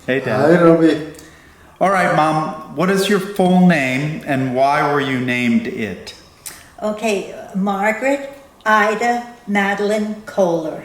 Hey, Dad. Hi, Robbie. All right, Mom. What is your full name and why were you named it? Okay, Margrit Ida Madeline Kohler.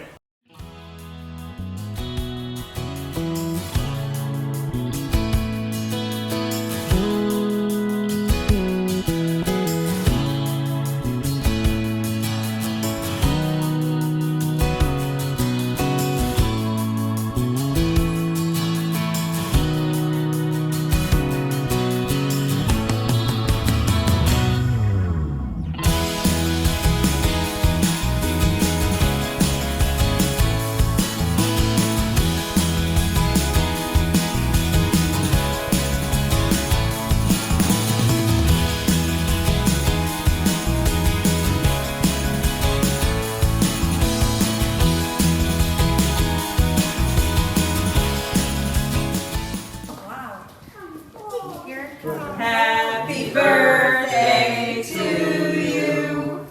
Happy birthday to you.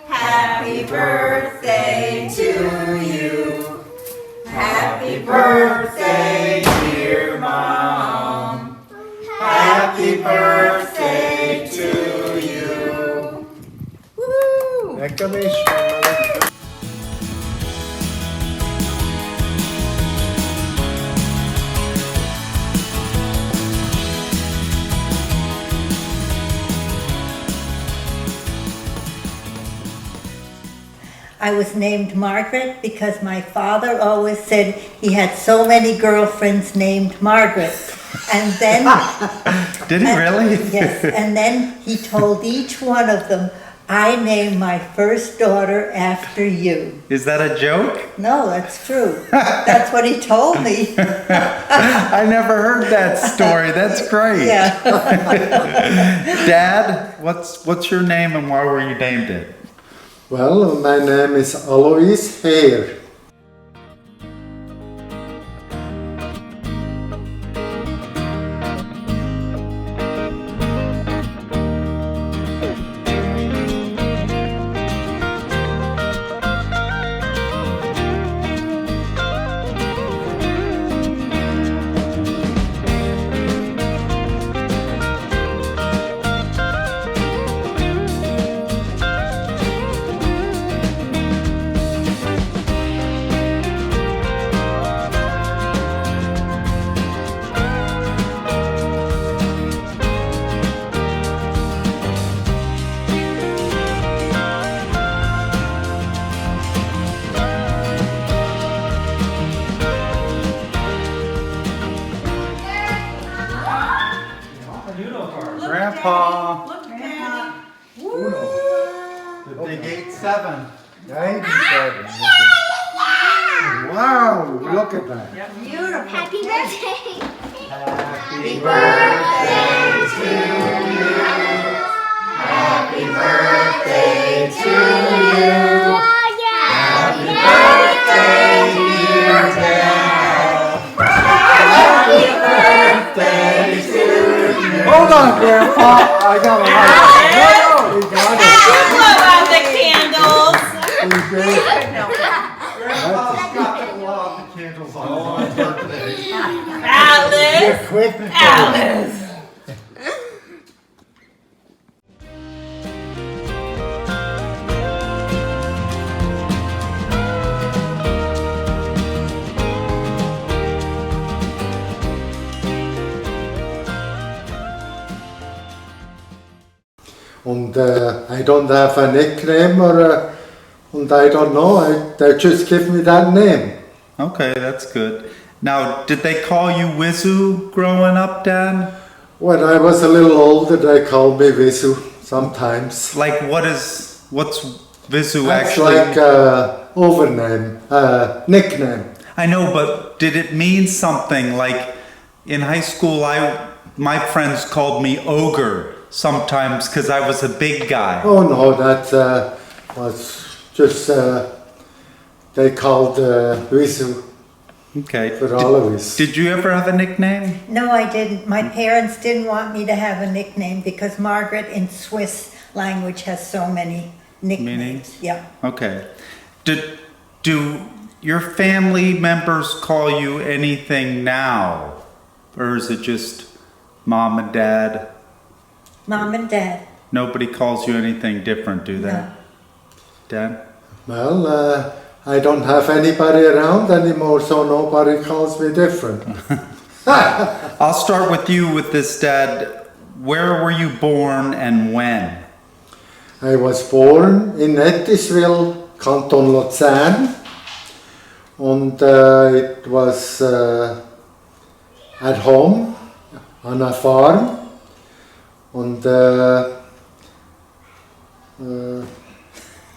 Happy birthday to you. Happy birthday, dear Mom. Happy birthday to you. Woo! Acclamation. I was named Margaret because my father always said he had so many girlfriends named Margaret. And then... Did he really? Yes, and then he told each one of them, I named my first daughter after you. Is that a joke? No, that's true. That's what he told me. I never heard that story. That's great. Yeah. Dad, what's your name and why were you named it? Well, my name is Alois Heer. Grandpa, Look, Daddy. the big 8-7. 97. Wow, look at that. Beautiful. Happy birthday! Happy Birthday to you. Happy birthday to you. Happy birthday, dear Dad. Happy birthday to you. Hold on, Grandpa. I got a light. No, we got What about the candles? it. We did. Grandpa's got to love the candles on his birthday. Alice. You're quick. Alice. And I don't have a nickname and I don't know. They just give me that name. Okay, that's good. Now, did they call you Wizu growing up, Dad? When I was a little older, they called me Visu sometimes. Like, what's Wizu That's actually? like overname, nickname. I know, but did it mean something? Like, in high school, my friends called me Ogre sometimes because I was a big guy. Oh no, that was just they called Visu Okay. for all of us. Did you ever have a nickname? No, I didn't. My parents didn't want me to have a nickname because Margaret in Swiss language has so many nicknames. Meanings? Yeah. Okay. Do your family members call you anything now? Or is it just mom and dad? Mom and Dad. Nobody calls you anything different, do they? No. Dad? Well, I don't have anybody around anymore, so nobody calls me different. I'll start with you with this, Dad. Where were you born and when? I was born in Ettiswil, Canton Luzern, and it was at home on a farm, and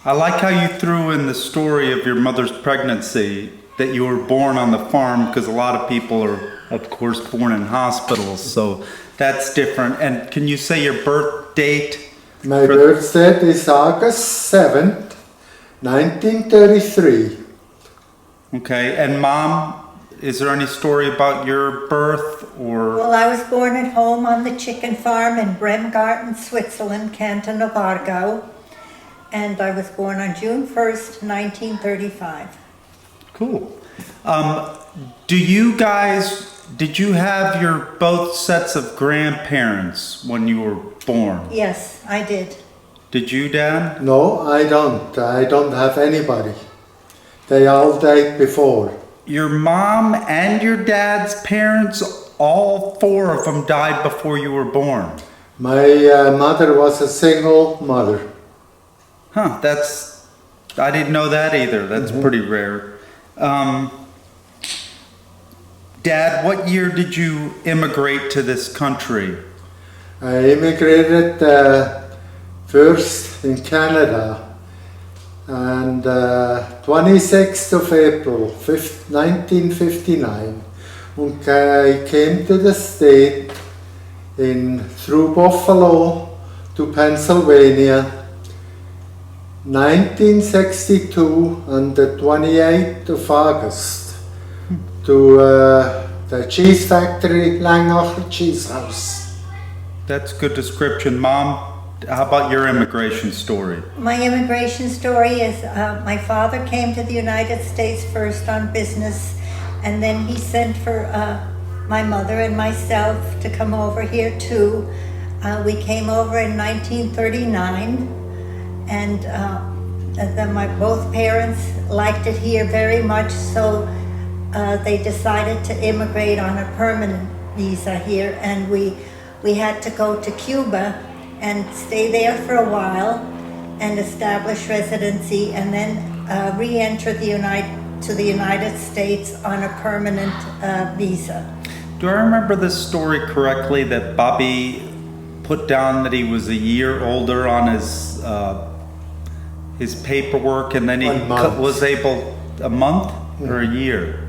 I like how you threw in the story of your mother's pregnancy, that you were born on the farm, because a lot of people are, of course, born in hospitals, so that's different. And can you say your birth date? my birth date is August 7th, 1933. Okay, and Mom, is there any story about your birth or? Well, I was born at home on the chicken farm in Bremgarten, Switzerland, Canton of Aargau. And I was born on June 1st, 1935. Cool. Did you have your both sets of grandparents when you were born? Yes, I did. Did you, Dad? No, I don't. I don't have anybody. They all died before. Your mom and your dad's parents, all four of them died before you were born. My mother was a single mother. Huh, I didn't know that either. That's pretty rare. Dad, what year did you immigrate to this country? I immigrated first in Canada, and 26th of April 1959, and I came to the state through Buffalo to Pennsylvania. 1962 on the 28th of August to the cheese factory, Langacher Cheese House. That's good description. Mom, how about your immigration story? My immigration story is my father came to the United States first on business, and then he sent for my mother and myself to come over here too. We came over in 1939. And both parents liked it here very much, so they decided to immigrate on a permanent visa here, and we had to go to Cuba and stay there for a while and establish residency, and then re-enter the United States on a permanent visa. Do I remember this story correctly, that Bobby put down that he was a year older on his paperwork, and then he was able a month or a year?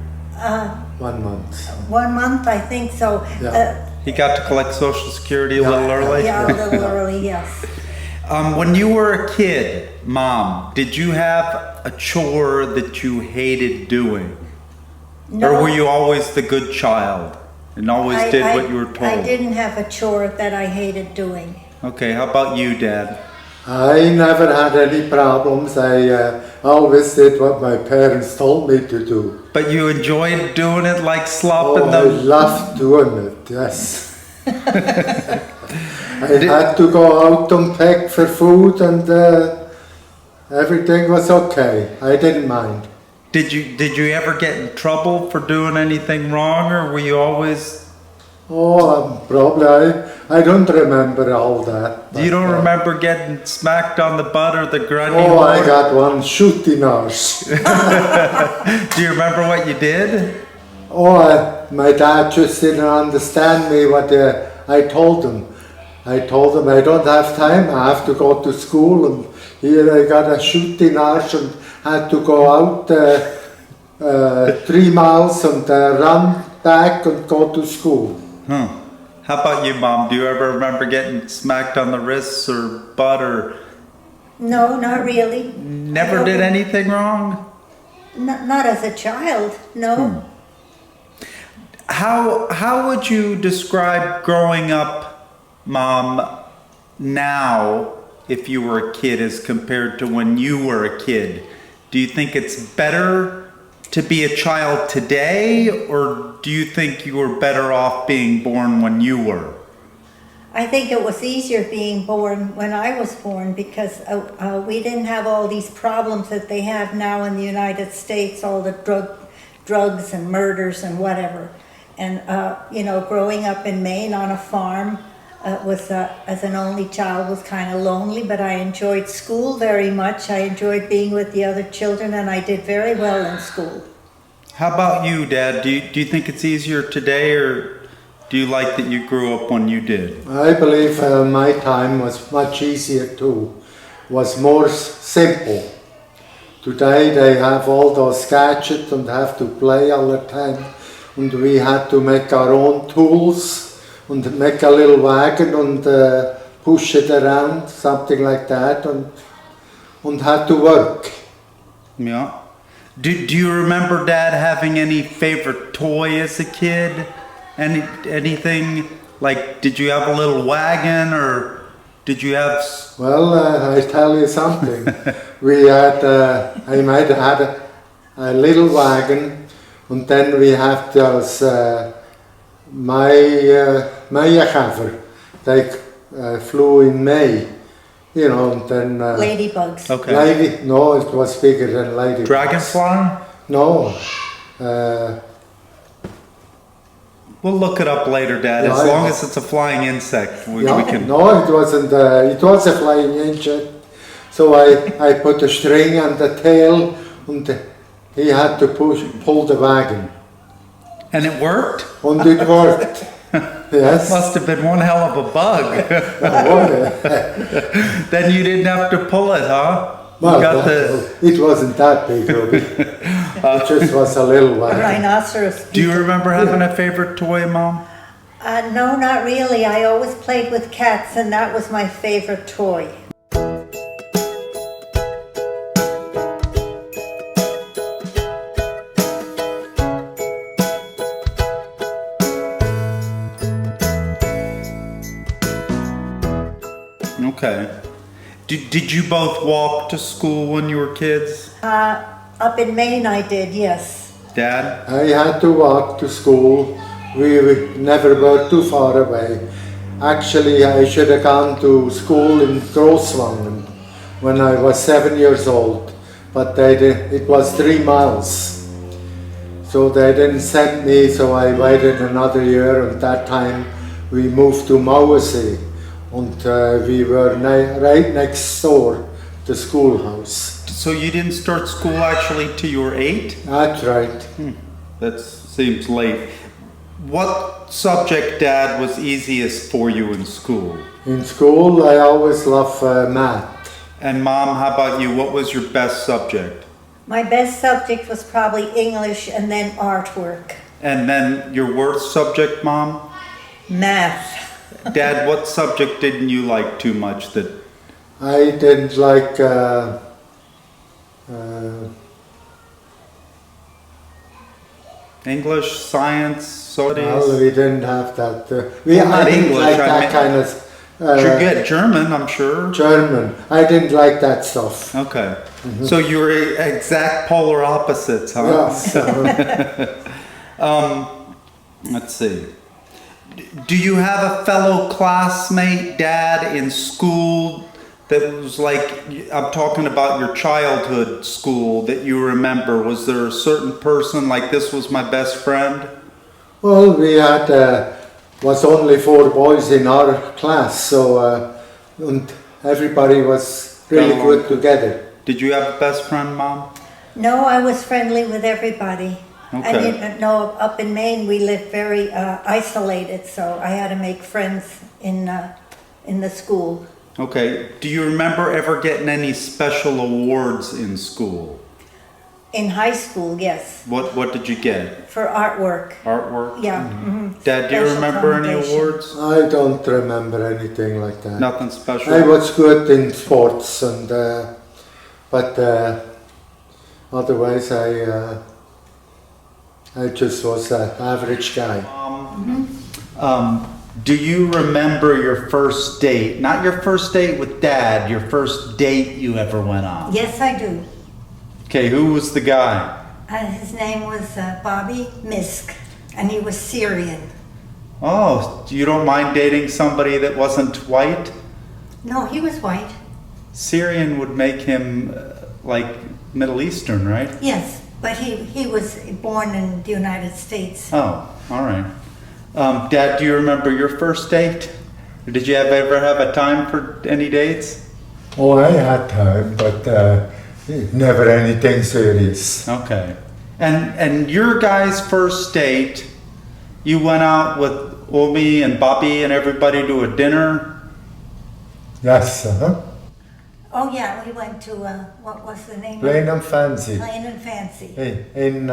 1 month. 1 month, I think so. Yeah. He got to collect Social Security a little early? Yeah, a little early, yes. When you were a kid, Mom, did you have a chore that you hated doing? No. Or were you always the good child and always did what you were told? I didn't have a chore that I hated doing. Okay, how about you, Dad? I never had any problems. I always did what my parents told me to do. But you enjoyed doing it, like slopping I them? loved doing it, yes. I had to go out and pack for food, and everything was okay. I didn't mind. Did you ever get in trouble for doing anything wrong, or were you always? Oh, probably. I don't remember all that. You don't remember getting smacked on the butt or the grunty? Oh, I got one shooting arse. Do you remember what you did? Oh, my dad just didn't understand me what I told him. I told him I don't have time, I have to go to school, and here I got a shooting arse and had to go out 3 miles and run back and go to school. How about you, Mom? Do you ever remember getting smacked on the wrists or butt, or? No, not really. Never did anything wrong? Not as a child, no. How would you describe growing up, Mom, now, if you were a kid as compared to when you were a kid? Do you think it's better to be a child today, or do you think you were better off being born when you were? I think it was easier being born when I was born because we didn't have all these problems that they have now in the United States, all the drugs and murders and whatever. And, you know, growing up in Maine on a farm as an only child was kind of lonely, but I enjoyed school very much. I enjoyed being with the other children, and I did very well in school. How about you, Dad? Do you think it's easier today, or do you like that you grew up when you did? I believe my time was much easier too, was more simple. Today they have all those gadgets and have to play all the time, and we had to make our own tools and make a little wagon and push it around, something like that, and had to work. Yeah. Do you remember Dad having any favorite toy as a kid? Anything, like, did you have a little wagon, or did you have... Well, I tell you something. We had, I might have had a little wagon, and then we had those Meierhafer. They flew in May, you know, and then... Ladybugs. Okay. No, it was bigger than ladybugs. Dragonfly? No. We'll look it up later, Dad. As long as it's a flying insect, we can... No, it wasn't. It was a flying insect. So I put a string on the tail, and he had to pull the wagon. And it worked? And it worked. Yes. Must have been one hell of a bug. Then you didn't have to pull it, huh? Well, it wasn't that big, Robbie. It just was a little A wagon. rhinoceros. Do you remember having a favorite toy, Mom? No, not really. I always played with cats, and that was my favorite toy. Okay. Did you both walk to school when you were kids? Up in Maine I did, yes. Dad? I had to walk to school. We never were too far away. Actually, I should have gone to school in Grosswangen when I was 7 years old, but it was 3 miles. So they didn't send me, so I waited another year, and that time we moved to Mauersee, and we were right next door, the schoolhouse. So you didn't start school actually till you were 8? That's right. That seems late. What subject, Dad, was easiest for you in school? In school, I always loved math. And Mom, how about you? What was your best subject? My best subject was probably English and then artwork. And then your worst subject, Mom? Math. Dad, what subject didn't you like too much? That I didn't like English, science, studies? well, we didn't have that. Not I didn't English, like I that meant- kind of you get German, I'm sure. German. I didn't like that stuff. Okay. So you were exact polar opposites, huh? Yeah. Let's see. Do you have a fellow classmate, Dad, in school that was like, I'm talking about your childhood school that you remember? Was there a certain person like this was my best friend? Well, we had was only 4 boys in our class, so and everybody was really Got along. good together. Did you have a best friend, Mom? No, I was friendly with everybody. Okay. I didn't know, up in Maine we lived very isolated, so I had to make friends in the school. Okay. Do you remember ever getting any special awards in school? In high school, yes, What did you get? for artwork. Artwork? Yeah. Dad, do you Special remember any commendation. awards? I don't remember anything like that. Nothing special? I was good in sports, and but otherwise I just was an average guy. Do you remember your first date? Not your first date with Dad, your first date you ever went on. Yes, I do. Okay, who was the guy? His name was Bobby Misk, and he was Syrian. Oh, you don't mind dating somebody that wasn't white? No, he was white. Syrian would make him like Middle Eastern, right? Yes, but he was born in the United States. Oh, all right. Dad, do you remember your first date? Or did you ever have a time for any dates? Oh, I had time, but never anything serious. Okay. And your guys' first date, you went out with Omi and Bobby and everybody to a dinner? Yes, Oh yeah, we went to, what was the name? plain and fancy. Plain and Fancy. In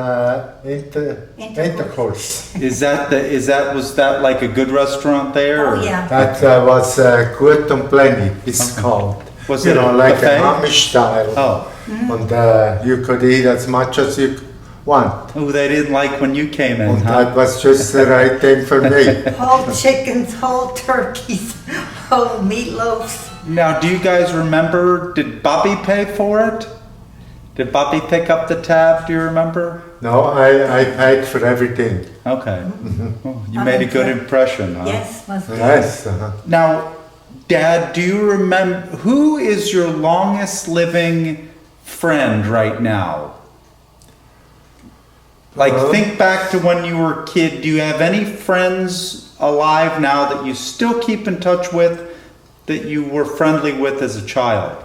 intercourse. Was that like a good restaurant there? Oh or- yeah. That was Gut und Plenty, it's called. Was you it know, a like buffet? a Amish style. Oh. And you could eat as much as you want. Oh, they didn't like when you came in, And huh? that was just the right thing for me. Whole chickens, whole turkeys, whole meatloafs. Now, do you guys remember, did Bobby pay for it? Did Bobby pick up the tab, do you remember? No, I paid for everything. Okay. Oh, you made a good impression, huh? Yes, was good. Yes. Now, Dad, do you remember, who is your longest living friend right now? Like, think back to when you were a kid. Do you have any friends alive now that you still keep in touch with that you were friendly with as a child?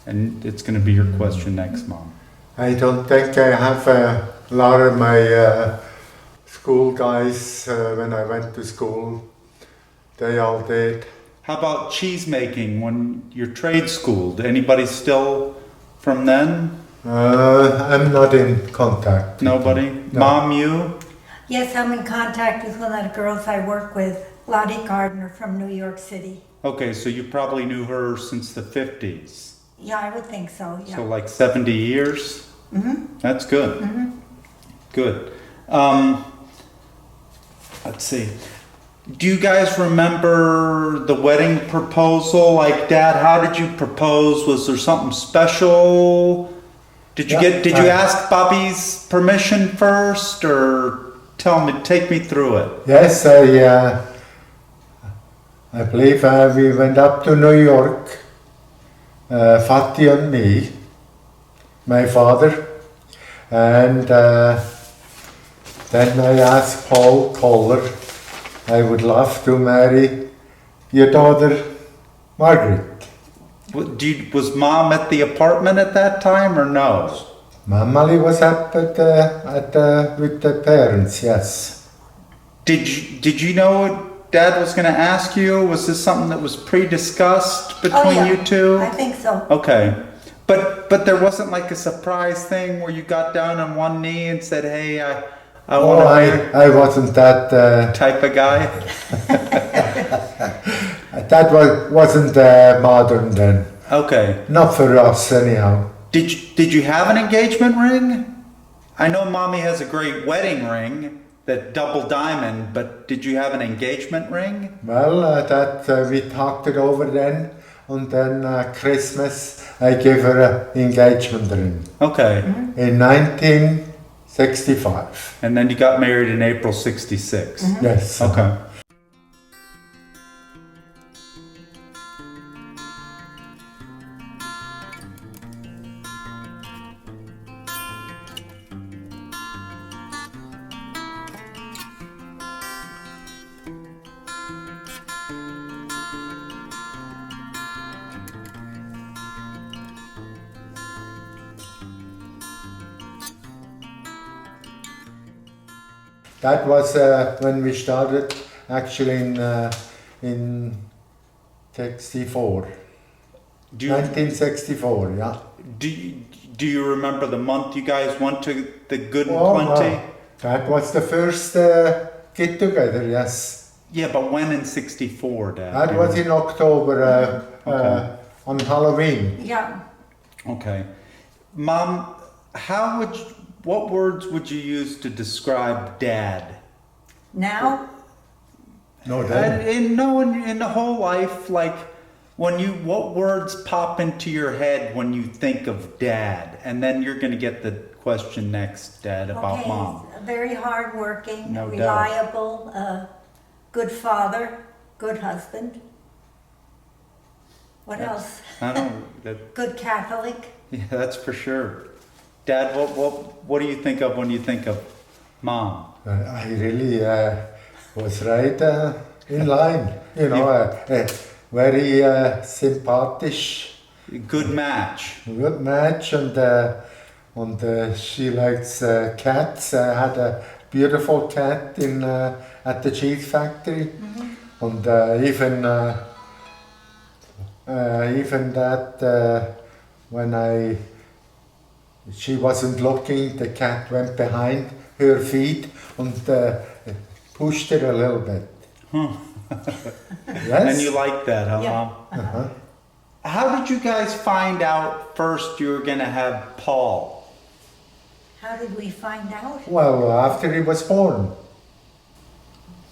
And it's going to be your question next, Mom. I don't think I have a lot of my school guys when I went to school. They all did. How about cheese making when you're trade schooled? Anybody still from then? I'm not in contact. Nobody? No. Mom, you? Yes, I'm in contact with one of the girls I work with, Lottie Gardner from New York City. Okay, so you probably knew her since the 50s. Yeah, I would think so, yeah. So like 70 years? Mm-hmm. That's good. Mm-hmm. Good. Let's see. Do you guys remember the wedding proposal? Like, Dad, how did you propose? Was there something special? Did you ask Bobby's permission first, or take me through it? Yes, I believe we went up to New York, Fatty and me, my father, and then I asked Paul Kohler, I would love to marry your daughter, Margrit. Was Mom at the apartment at that time, or no? Mamali was up with the parents, yes. Did you know what Dad was going to ask you? Was this something that was pre-discussed between Oh, yeah. you two? I think so. Okay. But there wasn't like a surprise thing where you got down on one knee and said, "Hey, I want to marry," I wasn't that type of guy? that wasn't modern then. Okay. Not for us anyhow. Did you have an engagement ring? I know Mommy has a great wedding ring, that double diamond, but did you have an engagement ring? Well, that we talked it over then, and then Christmas I gave her an engagement ring Okay. in 1965. And then you got married in April 66. Yes. Okay. That was when we started actually in 64. 1964, yeah. Do you remember the month you guys went to the Good and Oh, Plenty? that was the first get together, yes. Yeah, but when in 64, Dad? That was in October Okay. on Halloween. Yeah. Okay. Mom, what words would you use to describe Dad? Now, No, then. In the whole life, like, what words pop into your head when you think of Dad? And then you're going to get the question next, Dad, about Okay, Mom. he's very hardworking, No doubt. reliable, good father, good husband. What else? I don't. Good Catholic. Yeah, that's for sure. Dad, what do you think of when you think of Mom? I really was right in line. You know, very sympathisch, Good match. good match, and she likes cats. I had a beautiful cat in at the cheese factory, and even that when she wasn't looking, the cat went behind her feet and pushed her a little bit. Yes. And you like that, huh, Yeah. Mom? Uh-huh. How did you guys find out first you were going to have Paul? How did we find out? Well, after he was born,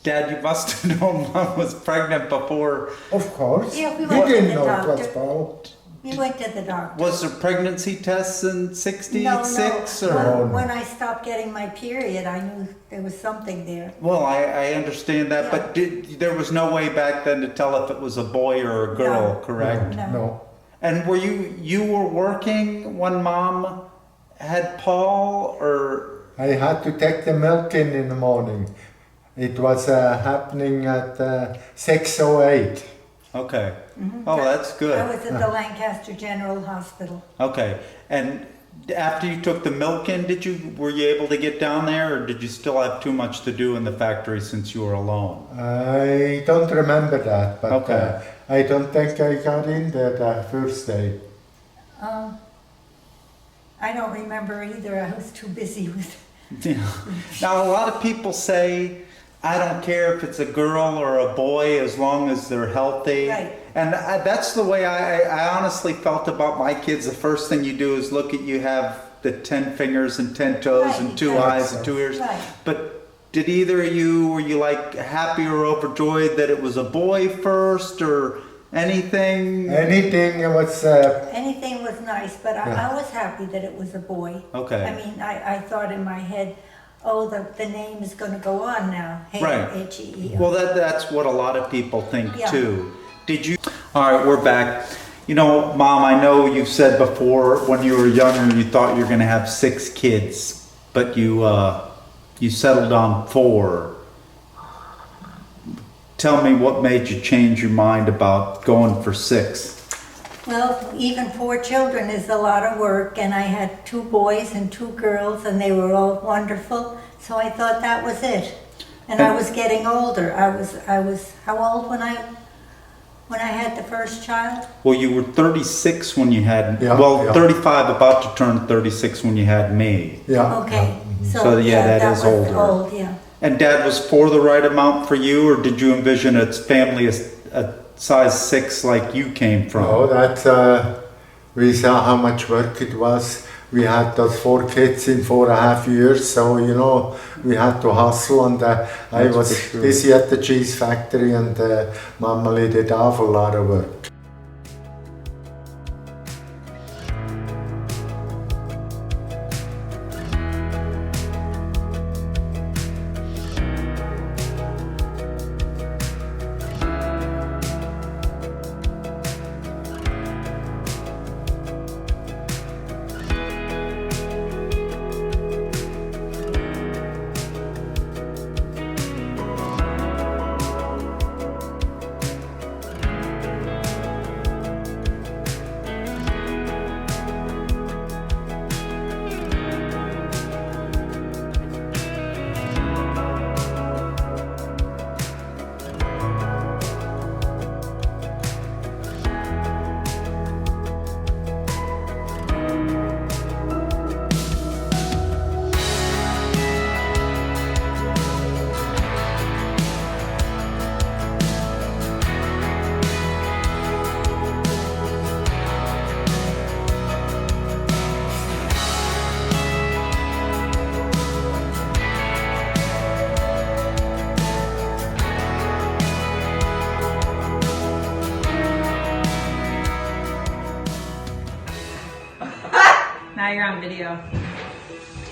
Dad, you must have known Mom was pregnant before. of course. Yeah, we He went to didn't the know it was doctor. Paul. We went to the doctor. Was there pregnancy tests in 66? No. Or? When I stopped getting my period, I knew there was something there. Well, I understand that, Yeah. but there was no way back then to tell if it was a boy or a girl, No. correct? No. No. And were you were working when Mom had Paul, or I had to take the milk in the morning. It was happening at 6:08. okay? Oh, that's I good. was at the Lancaster General Hospital. Okay, and after you took the milk in, were you able to get down there, or did you still have too much to do in the factory since you were alone? I don't remember that, but Okay. I don't think I got in there the first day. I don't remember either. I was too busy with. Yeah. Now, a lot of people say, I don't care if it's a girl or a boy as long as they're healthy. Right. And that's the way I honestly felt about my kids. The first thing you do is look at, you have the 10 fingers and 10 toes Right, and 2 exactly. eyes and 2 ears. Right. But did either of you, were you like happy or overjoyed that it was a boy first or anything? Anything was Anything was nice, but I was happy that it was a boy. Okay. I mean, I thought in my head, oh, the name is going to go on now. Right. H-E-E-O. Well, that's what a lot of people think Yeah. too. Did you? All right, we're back. You know, Mom, I know you said before when you were younger you thought you were going to have 6 kids, but you settled on 4. Tell me what made you change your mind about going for 6. Well, even 4 children is a lot of work, and I had 2 boys and 2 girls, and they were all wonderful. So I thought that was it. And I was getting older. I was how old when I had the first child? Well, you were 36 when you had, Yeah, well, yeah. 35, about to turn 36 when you had me. yeah. Okay. So, yeah, that is was older. old, yeah. And Dad was 4 the right amount for you, or did you envision a family a size 6 like you came from? Oh, that we saw how much work it was. We had those 4 kids in 4.5 years, so you know we had to hustle. And I That's was for sure. busy at the cheese factory, and Mama did an awful lot of work. Now you're on video.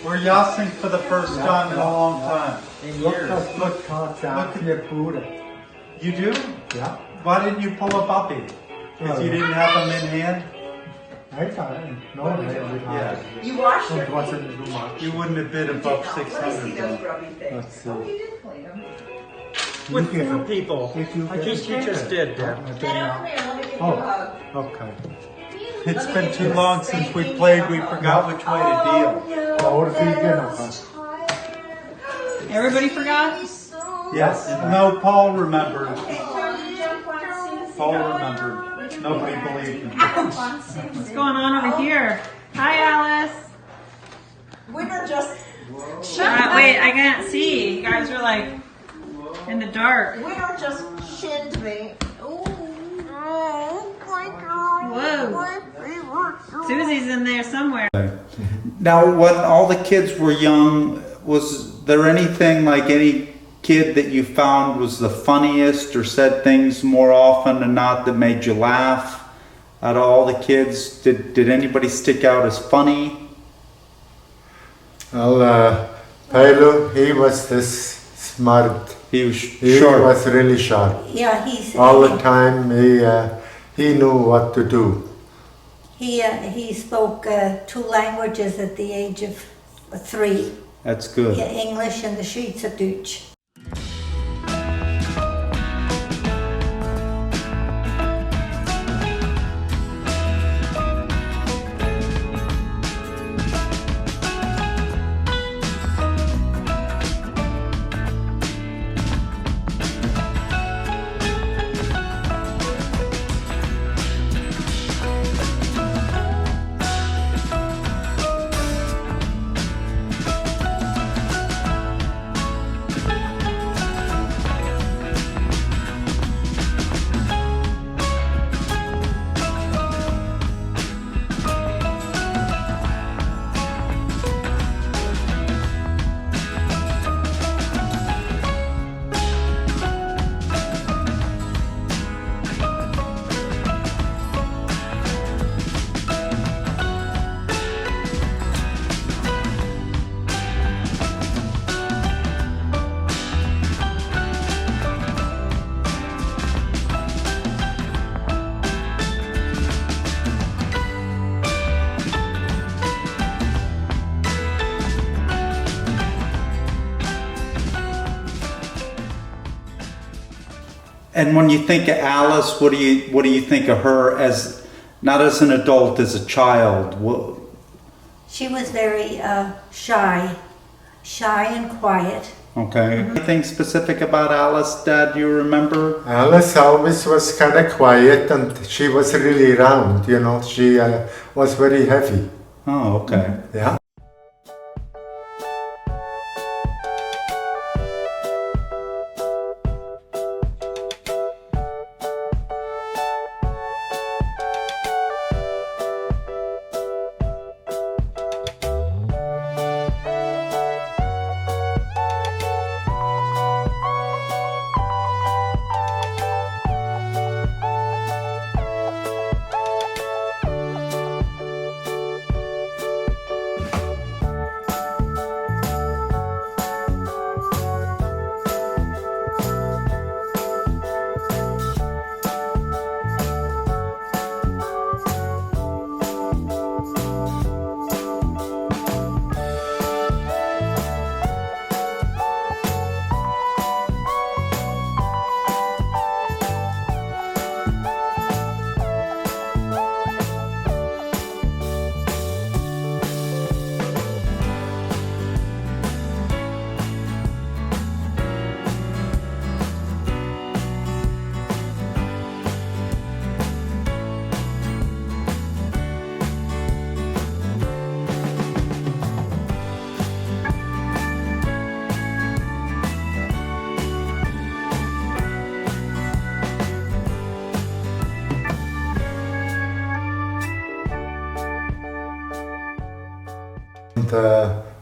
We're yachting for the first time in a long time. Look at good cards out here, Buddha. You do? Yeah. Why didn't you pull a puppy? Because you didn't have them in hand? I can't. No, I didn't. Yeah. You washed your It wasn't too much. You wouldn't have bid above Let me see 600. those grubby things. Let's see. Oh, you did clean them. With four people. Did you I get just, it? you just did, Dad. I did Meadow, not. come here. Let me give you Oh. a hug. Okay. It's been too long since we played, we forgot which way to deal. How old are you again? Everybody forgot? Yes. No, Paul remembered. Okay, Tonja, jump on Suzy. Paul remembered. Nobody believed me. Jump on Suzy. What's going on over here? Hi, Alice. Winner just. Wait, I can't see. You guys are like in the dark. Winner just shinned me. Whoa. Susie's in there somewhere. Now, when all the kids were young, was there anything like any kid that you found was the funniest or said things more often than not that made you laugh? Out of all the kids, did anybody stick out as funny? Well, Pelu, he was this smart. He was He sharp. was really sharp. Yeah, he's All the time he knew what to do. he spoke 2 languages at the age of 3. That's good. Yeah, English and the Schweizerdeutsch. And when you think of Alice, what do you think of her as, not as an adult, as a child? She was very shy and quiet. Okay. Anything specific about Alice, Dad, you remember? Alice always was kind of quiet and she was really round, you know. She was very heavy. Oh, okay. Yeah.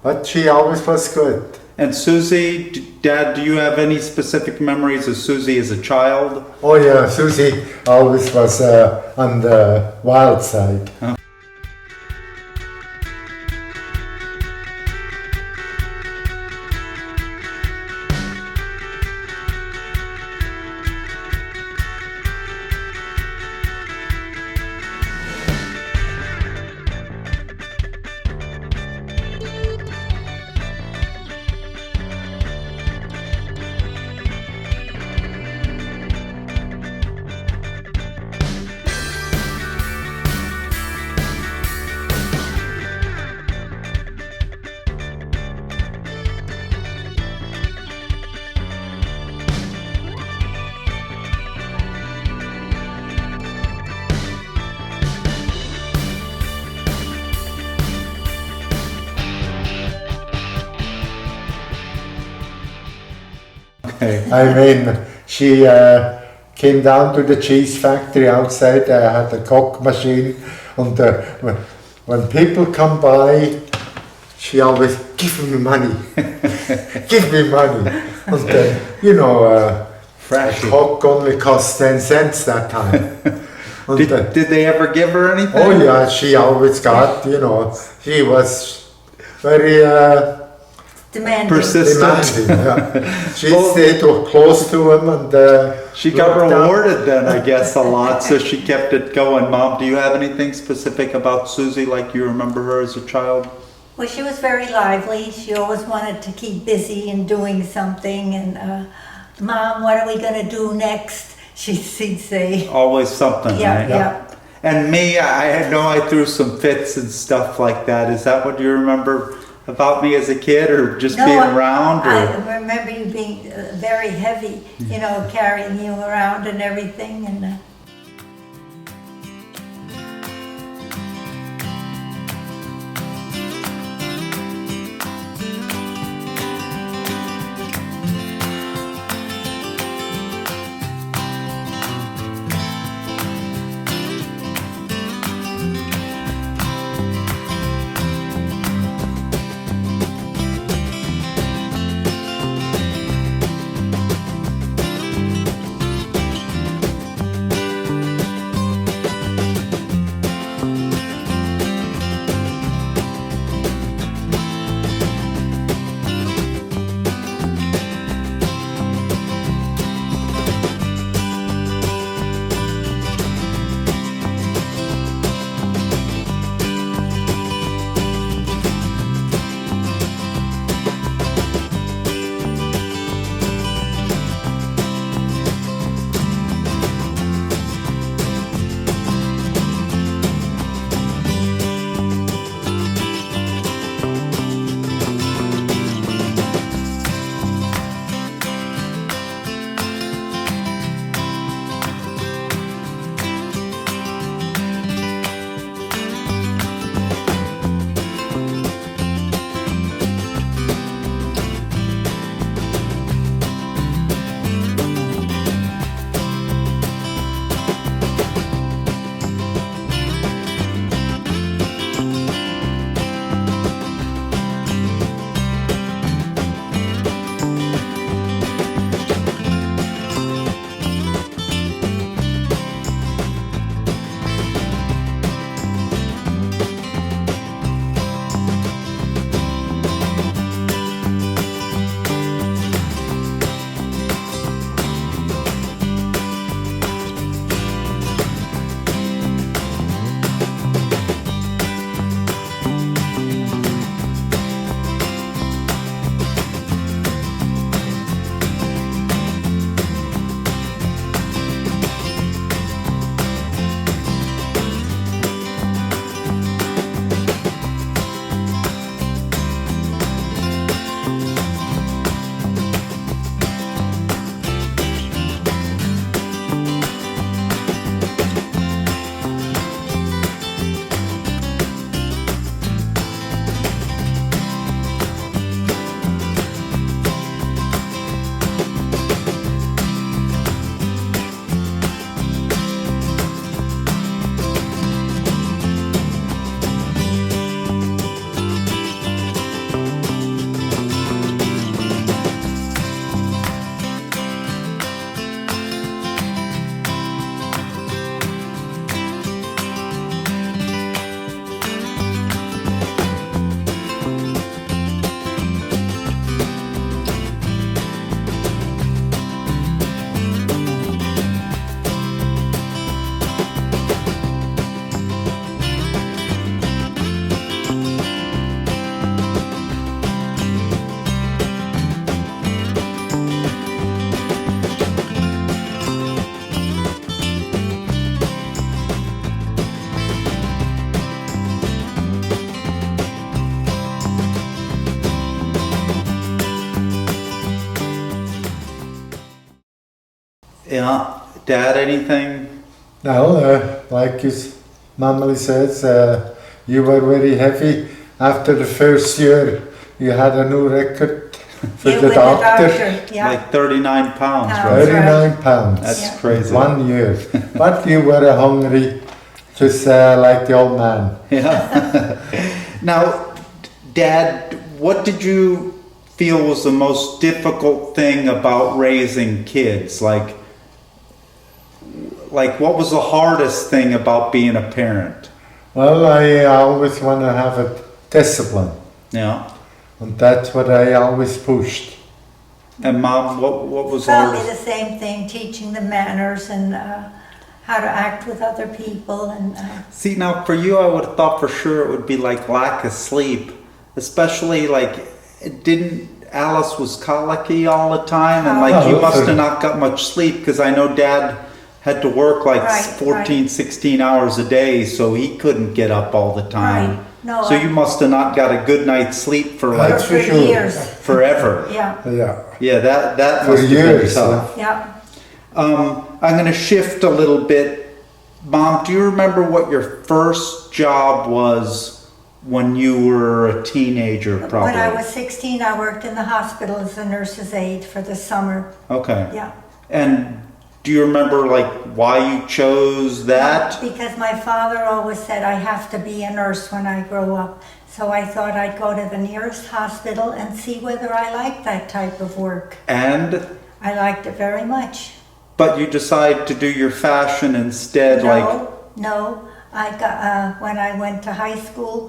But she always was good. And Suzy, Dad, do you have any specific memories of Suzy as a child? Oh yeah, Suzy always was on the wild side. I mean, she came down to the cheese factory outside. I had a coke machine, and when people come by, she always give me money, give me money. And you know, fresh coke only cost 10 cents that time. And, Did they ever give her anything? oh yeah, she always got. You know, she was very. Demanding. Persistent. Demanding, yeah. She stayed close to him, and She got looked up. rewarded then, I guess, a lot, so she kept it going. Mom, do you have anything specific about Suzy, like you remember her as a child? Well, she was very lively. She always wanted to keep busy and doing something. And Mom, what are we going to do next? She'd say. Always something, Yeah, right? yeah. And me, I know I threw some fits and stuff like that. Is that what you remember about me as a kid, or just being around? Or? I remember you being very heavy, you know, carrying you around and everything. And Yeah. Dad, anything? No, like his mama says, you were very heavy. After the first year, you had a new record. for Yeah, the with doctor. yeah. Like 39 pounds, Pounds. right? 39 pounds. That's Yeah. crazy. 1 year. But you were hungry, just like the old man. Yeah. Now, Dad, what did you feel was the most difficult thing about raising kids? Like what was the hardest thing about being a parent? Well, I always want to have a discipline, Yeah. and that's what I always pushed. And Mom, what was Probably hardest? the same thing, teaching the manners and how to act with other people and See, now for you, I would have thought for sure it would be like lack of sleep, especially like Alice was colicky all the time, and like you Oh. must have not got much sleep because I know Dad had to work like Right, 14, right. 16 hours a day, so he couldn't get up all the time. Right. No, So you must have not got a good night's sleep for like That's for for sure. years. forever. Yeah, Yeah, Yeah, that for must have years. been tough. yeah. I'm going to shift a little bit. Mom, do you remember what your first job was when you were a teenager, probably? When I was 16, I worked in the hospital as a nurse's aide for the summer. Okay. Yeah. And do you remember like why you chose that? Because my father always said I have to be a nurse when I grow up. So I thought I'd go to the nearest hospital and see whether I liked that type of work. And I liked it very much. but you decided to do your fashion instead, like No. I got when I went to high school,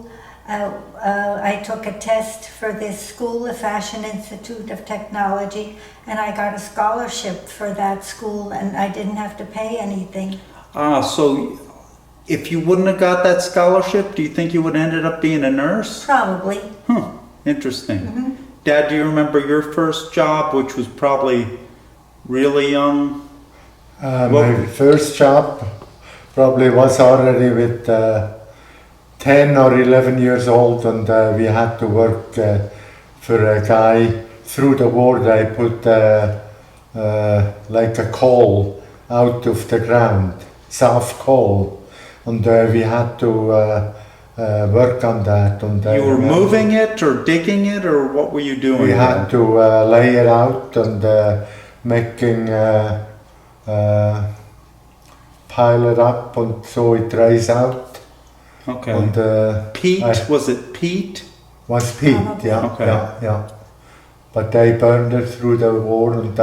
I took a test for this school, the Fashion Institute of Technology, and I got a scholarship for that school, and I didn't have to pay anything. so if you wouldn't have got that scholarship, do you think you would have ended up being a nurse? Probably. Interesting. Dad, do you remember your first job, which was probably really young? my first job probably was already with 10 or 11 years old, and we had to work for a guy through the war. They put like a coal out of the ground, soft coal, and we had to work on that. And You were moving it or digging it, or what were you doing? we had to lay it out and making pile it up, and so it dries out. Okay. And Peat, I- was it peat? was peat, Probably. yeah, Okay. yeah. But they burned it through the war, and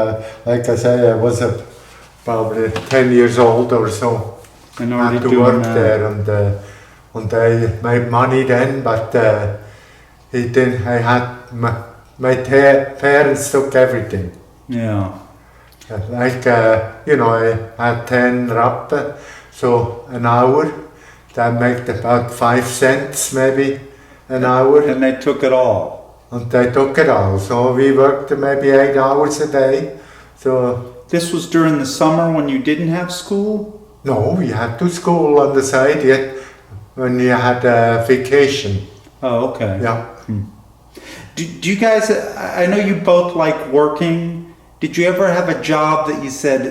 like I say, I was probably 10 years old or so. And I already had to doing work that. there, and I made money then, but it didn't. I had my parents took everything. Yeah. Like I had 10 rappen, so an hour. That made about 5 cents maybe an hour, And they took it all. and they took it all. So we worked maybe 8 hours a day. So This was during the summer when you didn't have school? no, we had to school on the side yet when you had a vacation. Oh, okay. Yeah. Do you guys, I know you both like working. Did you ever have a job that you said,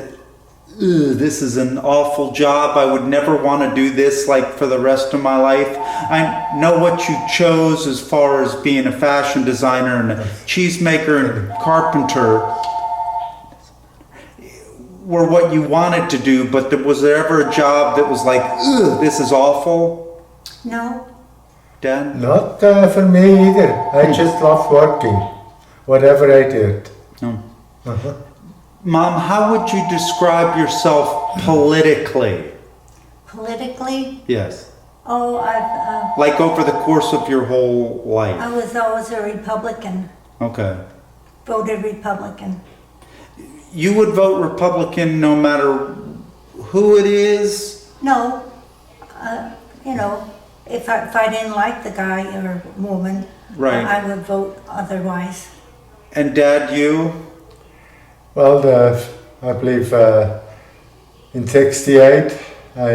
"Ugh, this is an awful job. I would never want to do this like for the rest of my life"? I know what you chose as far as being a fashion designer and a cheesemaker and carpenter were what you wanted to do, but was there ever a job that was like, "Ugh, this is awful"? No. Dad? Not for me either. I just love working, whatever I did. No. Mom, how would you describe yourself politically? Politically, Yes. Like over the course of your whole life? I was always a Republican, Okay. voted Republican. You would vote Republican no matter who it is? No, if I didn't like the guy or woman, Right. I would vote otherwise. And Dad, you? Well, I believe in '68 I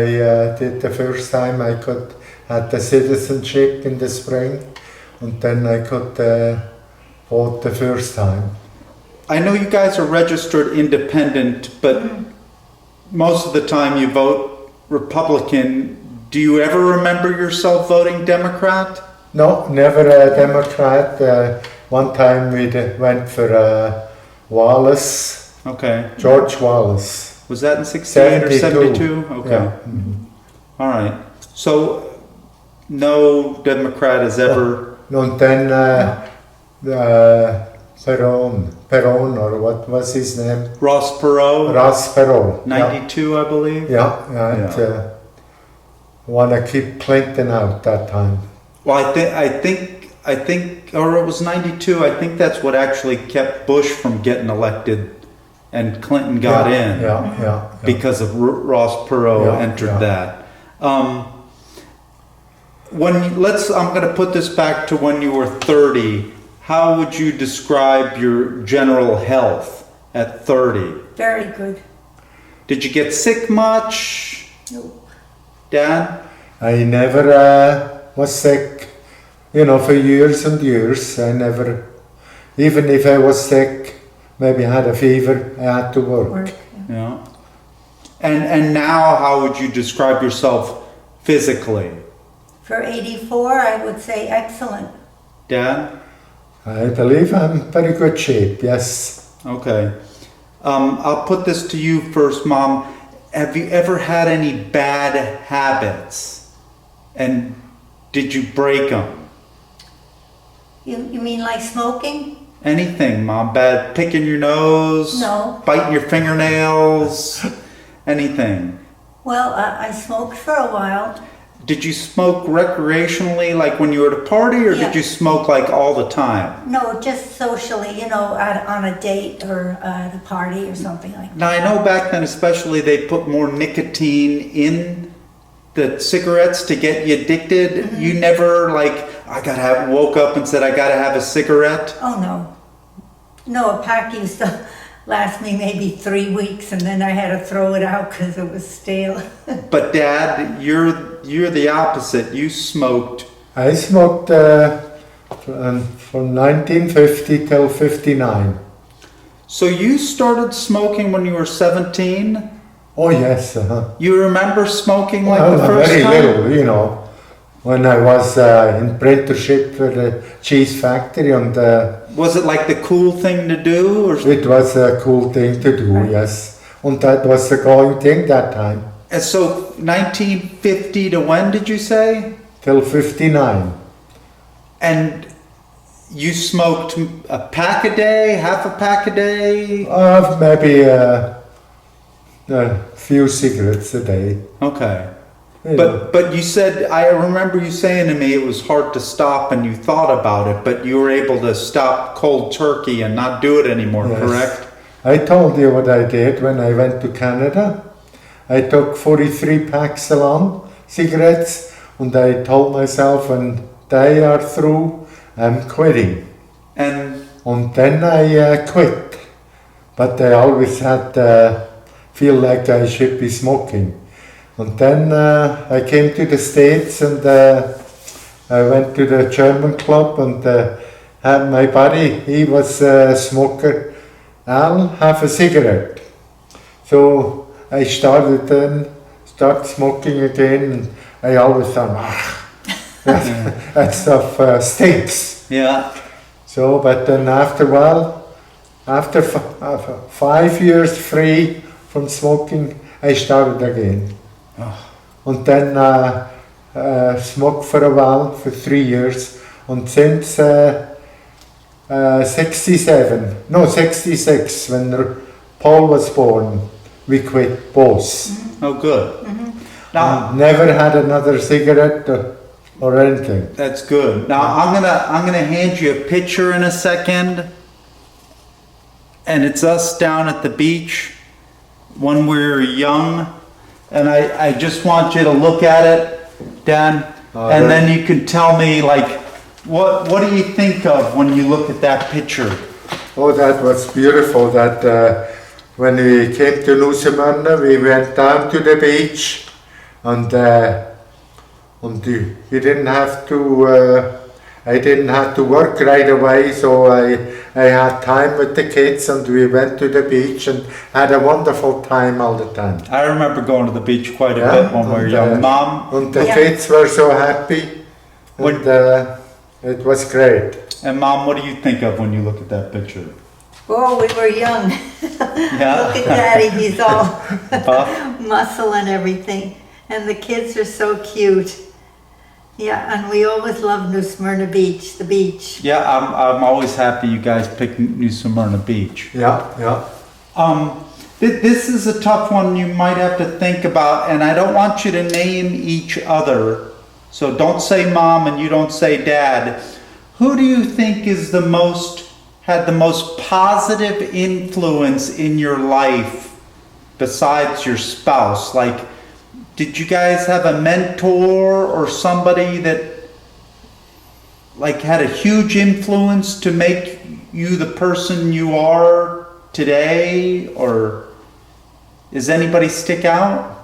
did the first time I could had the citizenship in the spring, and then I could vote the first time. I know you guys are registered independent, but most of the time you vote Republican. Do you ever remember yourself voting Democrat? No, never a Democrat. one time we went for Wallace, Okay. George Wallace. Was that in 68 or 72? 72? Okay. Yeah. All right. So, no Democrat has ever. And then Perron, or what was his name? Ross Perot, Ross Perot. 92, I believe. Yeah, and want to keep Clinton out that time. Well, I think, or it was 92. I think that's what actually kept Bush from getting elected, and Clinton got in. Yeah. Because of Ross Perot entered that. I'm going to put this back to when you were 30. How would you describe your general health at 30? Very good. Did you get sick much? No. Dad? I never was sick, for years and years. I never, even if I was sick, maybe I had a fever, I had to work. Yeah. And now, how would you describe yourself physically? For 84, I would say excellent. Dad? I believe I'm in very good shape, yes. Okay. I'll put this to you first, Mom. Have you ever had any bad habits? And did you break them? You mean like smoking? Anything, Mom. Bad picking your nose? No. Biting your fingernails? Anything? Well, I smoked for a while. Did you smoke recreationally, like when you were at a party, or Yeah. did you smoke like all the time? No, just socially, on a date or at a party or something like that. Now, I know back then especially they put more nicotine in the cigarettes to get you addicted. Mm-hmm. You never woke up and said, I gotta have a cigarette? Oh, no. No, a pack used to last me maybe 3 weeks, and then I had to throw it out because it was stale. But Dad, you're the opposite. You smoked. I smoked from 1950 till 59. So you started smoking when you were 17? Oh yes, You remember smoking like well, the first very time? little, when I was in apprenticeship for the cheese factory, and Was it like the cool thing to do? Or? it was a cool thing to do, yes. And that was the going thing that time, And so 1950 to when did you say? till 59. And you smoked a pack a day, half a pack a day? Maybe a few cigarettes a day. Okay. You know. But you said, I remember you saying to me it was hard to stop and you thought about it, but you were able to stop cold turkey and not do it anymore, Yes. correct? I told you what I did when I went to Canada. I took 43 packs along, cigarettes, and I told myself when they are through, I'm quitting. And Then I quit. But I always had feel like I should be smoking. And then I came to the States, and I went to the German club, and had my buddy, he was a smoker. I'll have a cigarette. So I started smoking again, and I always thought, that stuff stinks. yeah, So, but then after a while, after 5 years free from smoking, I started again. And then smoked for a while, for 3 years, and since 66, when Paul was born, we quit both. oh good. Now, Never had another cigarette or anything. that's good. Now I'm gonna hand you a picture in a second, and it's us down at the beach when we were young, and I just want you to look at it, Dan, and then you can tell me what do you think of when you look at that picture? Oh, that was beautiful. That when we came to New Smyrna, we went down to the beach, and you didn't have to. I didn't have to work right away, so I had time with the kids, and we went to the beach and had a wonderful time all the time. I remember going to the beach quite a bit when we were young. Mom, And the Yeah. kids were so happy, and it was great. And Mom, what do you think of when you look at that picture? Oh, we were young. Yeah. Look at Daddy, he's all Buff? muscle and everything. And the kids are so cute. Yeah, and we always loved New Smyrna Beach, the beach. Yeah, I'm always happy you guys picked New Smyrna Beach. Yeah. This is a tough one you might have to think about, and I don't want you to name each other. So don't say Mom and you don't say Dad. Who do you think is had the most positive influence in your life besides your spouse? Like, did you guys have a mentor or somebody that like had a huge influence to make you the person you are today? Or does anybody stick out?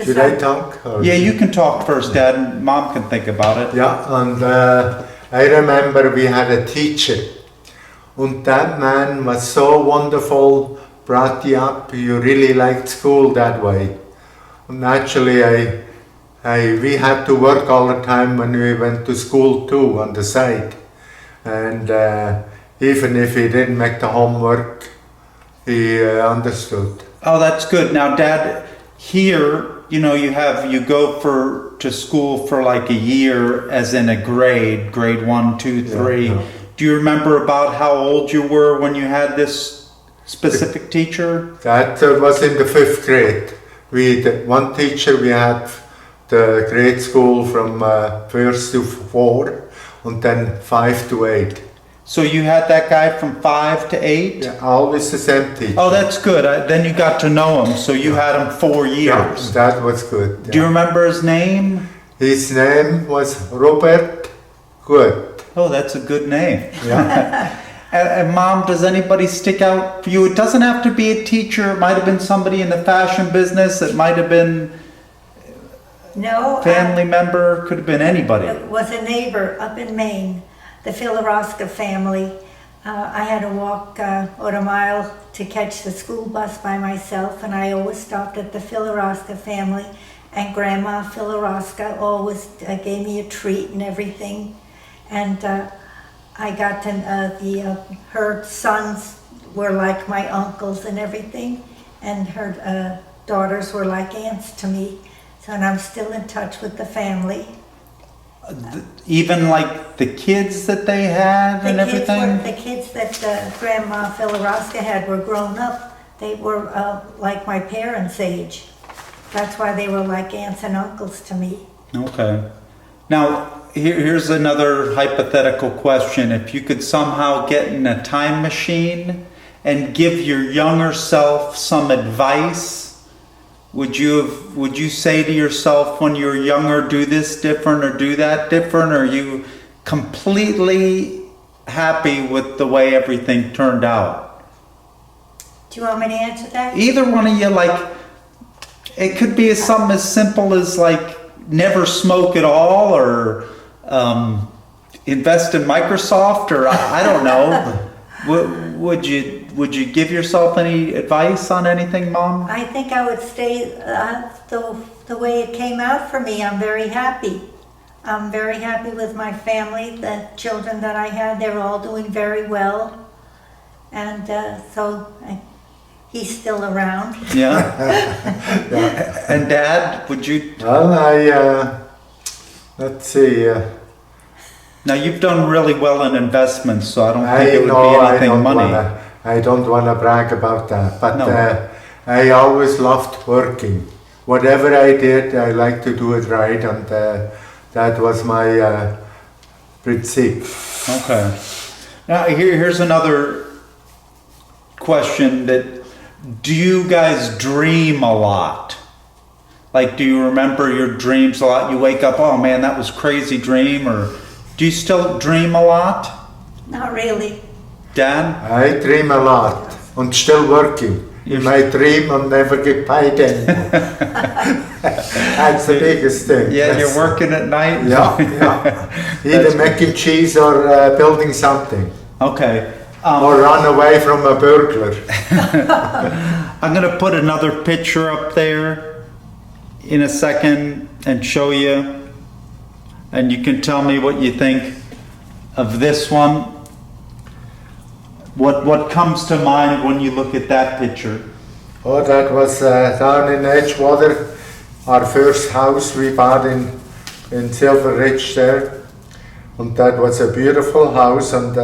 Should I talk? Or Yeah, you can talk first, Dad, and Mom can think about it. Yeah, and I remember we had a teacher, and that man was so wonderful, brought you up, you really liked school that way. And actually, we had to work all the time when we went to school too, on the side. And even if he didn't make the homework, he understood. Oh, that's good. Now, Dad, here, you know, you go to school for like a year, as in a grade 1, 2, 3. Yeah. Do you remember about how old you were when you had this specific teacher? That was in the 5th grade. One teacher, we had the grade school from 1st to 4, and then 5 to 8. So you had that guy from 5 to 8? Yeah, always the same teacher. Oh, that's good. Then you got to know him, so you had him 4 years. Yeah, that was good. Do you remember his name? His name was Robert Good. Oh, that's a good name. Yeah. And Mom, does anybody stick out for you? It doesn't have to be a teacher. It might have been somebody in the fashion business. It might have been No, family member. Could have been anybody. it was a neighbor up in Maine, the Filaroska family. I had to walk about a mile to catch the school bus by myself, and I always stopped at the Filaroska family, and Grandma Filaroska always gave me a treat and everything. And I got to, her sons were like my uncles and everything, and her daughters were like aunts to me. So, and I'm still in touch with the family. Even like the kids that they had and everything? The kids that Grandma Filaroska had were grown up. They were like my parents' age. That's why they were like aunts and uncles to me. Okay. Now, here's another hypothetical question. If you could somehow get in a time machine and give your younger self some advice, would you say to yourself when you were younger, do this different or do that different? Or are you completely happy with the way everything turned out? Do you want me to answer that? Either one of you, like, it could be something as simple as like never smoke at all, or invest in Microsoft, or I don't know. Would you give yourself any advice on anything, Mom? I think I would stay the way it came out for me. I'm very happy. I'm very happy with my family, the children that I had. They're all doing very well. And he's still around. Yeah. And Dad, would you? Well, let's see. Now you've done really well in investments, so I don't think it would be anything money. I don't want to brag about that, but No. I always loved working. Whatever I did, I like to do it right, and that was my principle. Okay. Now here's another question: do you guys dream a lot? Like, do you remember your dreams a lot? You wake up, oh man, that was a crazy dream, or do you still dream a lot? Not really. Dan? I dream a lot and still working. In my dream, I'll never get paid anymore. That's the biggest thing. Yeah, you're working at night? Yeah. Either making cheese or building something. Okay. Or run away from a burglar. I'm going to put another picture up there in a second and show you. And you can tell me what you think. of this one. What comes to mind when you look at that picture? Oh, that was down in Edgewater, our first house we bought in Silver Ridge there. And that was a beautiful house, and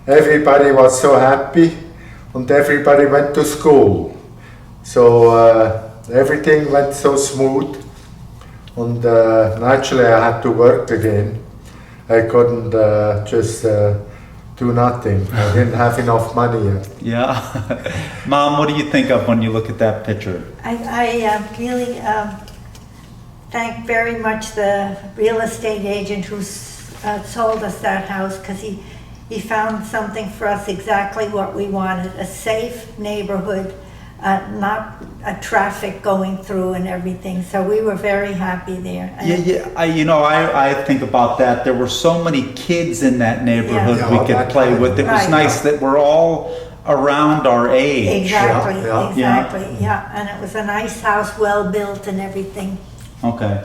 everybody was so happy, and everybody went to school. So everything went so smooth, and naturally I had to work again. I couldn't just do nothing. I didn't have enough money yet. Yeah. Mom, what do you think of when you look at that picture? I really thank very much the real estate agent who sold us that house, because he found something for us exactly what we wanted, a safe neighborhood, not a traffic going through and everything. So we were very happy there. Yeah. I think about that. There were so many kids in that neighborhood Yeah. we Yeah, could that play time. with. It was Right. nice that we're all around our age. Exactly, Yeah. exactly, yeah. And it was a nice house, well built and everything. Okay.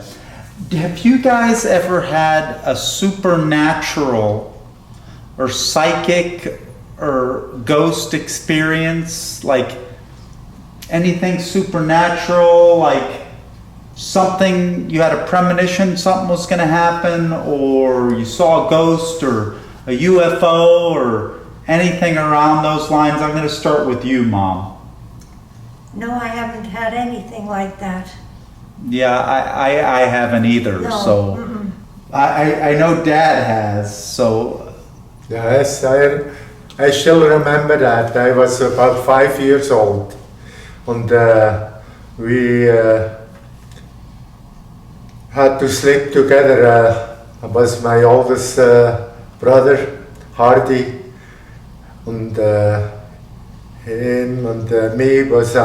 Have you guys ever had a supernatural or psychic or ghost experience? Like anything supernatural, like something, you had a premonition something was going to happen, or you saw a ghost or a UFO or anything around those lines? I'm going to start with you, Mom. No, I haven't had anything like that. Yeah, I haven't either. No, So mm-mm. I know Dad has. So Yes, I still remember that. I was about 5 years old, and we had to sleep together. I was my oldest brother, Hardy, and him and me was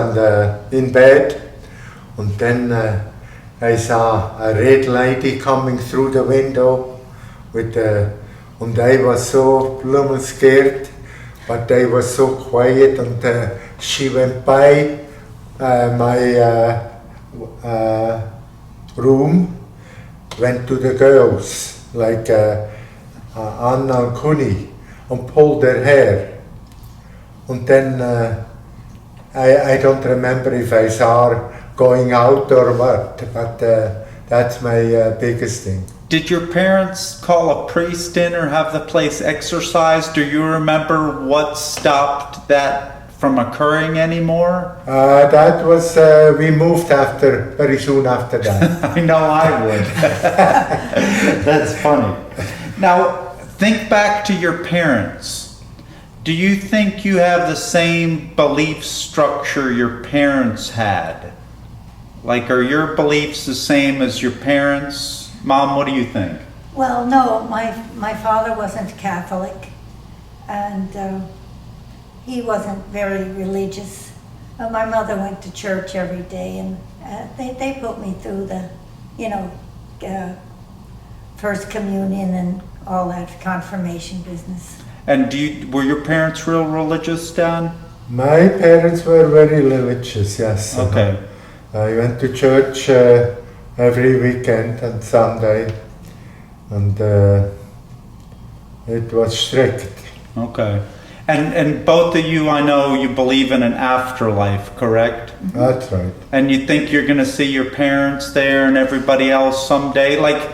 in bed, and then I saw a red lady coming through the window with and I was so blooming scared, but I was so quiet, and she went by my room, went to the girls, like Anna and Kuni, and pulled their hair. And then I don't remember if I saw her going out or what, but that's my biggest thing. did your parents call a priest in or have the place exorcised? Do you remember what stopped that from occurring anymore? That was, we moved very soon after that. I know I would. That's funny. Now, think back to your parents. Do you think you have the same belief structure your parents had? Like, are your beliefs the same as your parents? Mom, what do you think? Well, no, my father wasn't Catholic, and he wasn't very religious. My mother went to church every day, and they put me through the, First Communion and all that confirmation business. And were your parents real religious, Dad? My parents were very religious, yes. Okay. I went to church every weekend and Sunday, and it was strict. Okay. And both of you, I know you believe in an afterlife, correct? That's right. And you think you're going to see your parents there and everybody else someday? Like,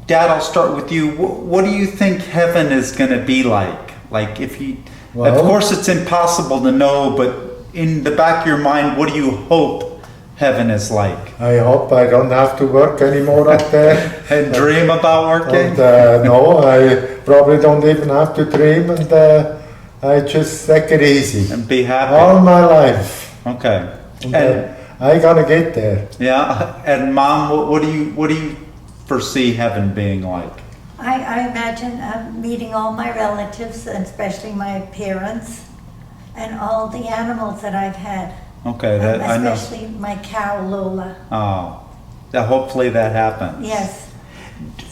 Dad, I'll start with you. What do you think heaven is going to be like? Like, if you, Well, of course it's impossible to know, but in the back of your mind, what do you hope heaven is like? I hope I don't have to work anymore up there. And dream about working? And no, I probably don't even have to dream, and I just take it easy. And be happy? All my life. Okay. And I gotta get there. Yeah, and Mom, what do you foresee heaven being like? I imagine meeting all my relatives, and especially my parents, and all the animals that I've had. Okay, that I know. Especially my cow, Lola. Oh, hopefully that happens. Yes.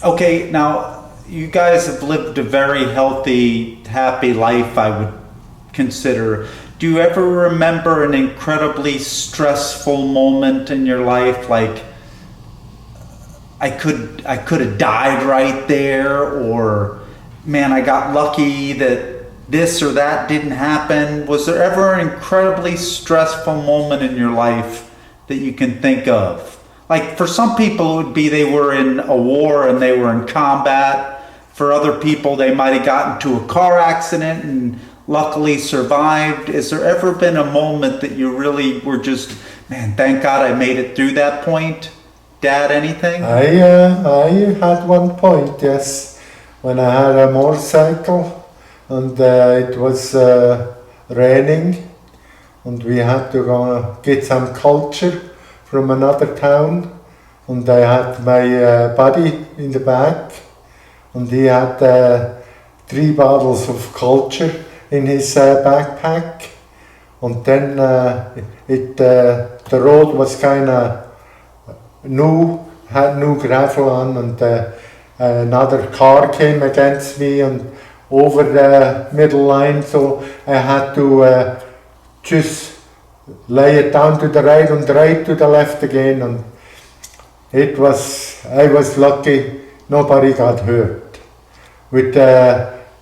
Okay, now you guys have lived a very healthy, happy life, I would consider. Do you ever remember an incredibly stressful moment in your life, like I could have died right there, or man, I got lucky that this or that didn't happen? Was there ever an incredibly stressful moment in your life that you can think of? Like for some people it would be they were in a war and they were in combat. For other people they might have gotten into a car accident and luckily survived. Has there ever been a moment that you really were just, man, thank God I made it through that point? Dad, anything? I had one point, yes, when I had a motorcycle and it was raining and we had to go get some culture from another town, and I had my buddy in the back and he had 3 bottles of culture in his backpack, and then the road was kind of new, had new gravel on, and another car came against me and over the middle line, so I had to just lay it down to the right and right to the left again, and I was lucky nobody got hurt with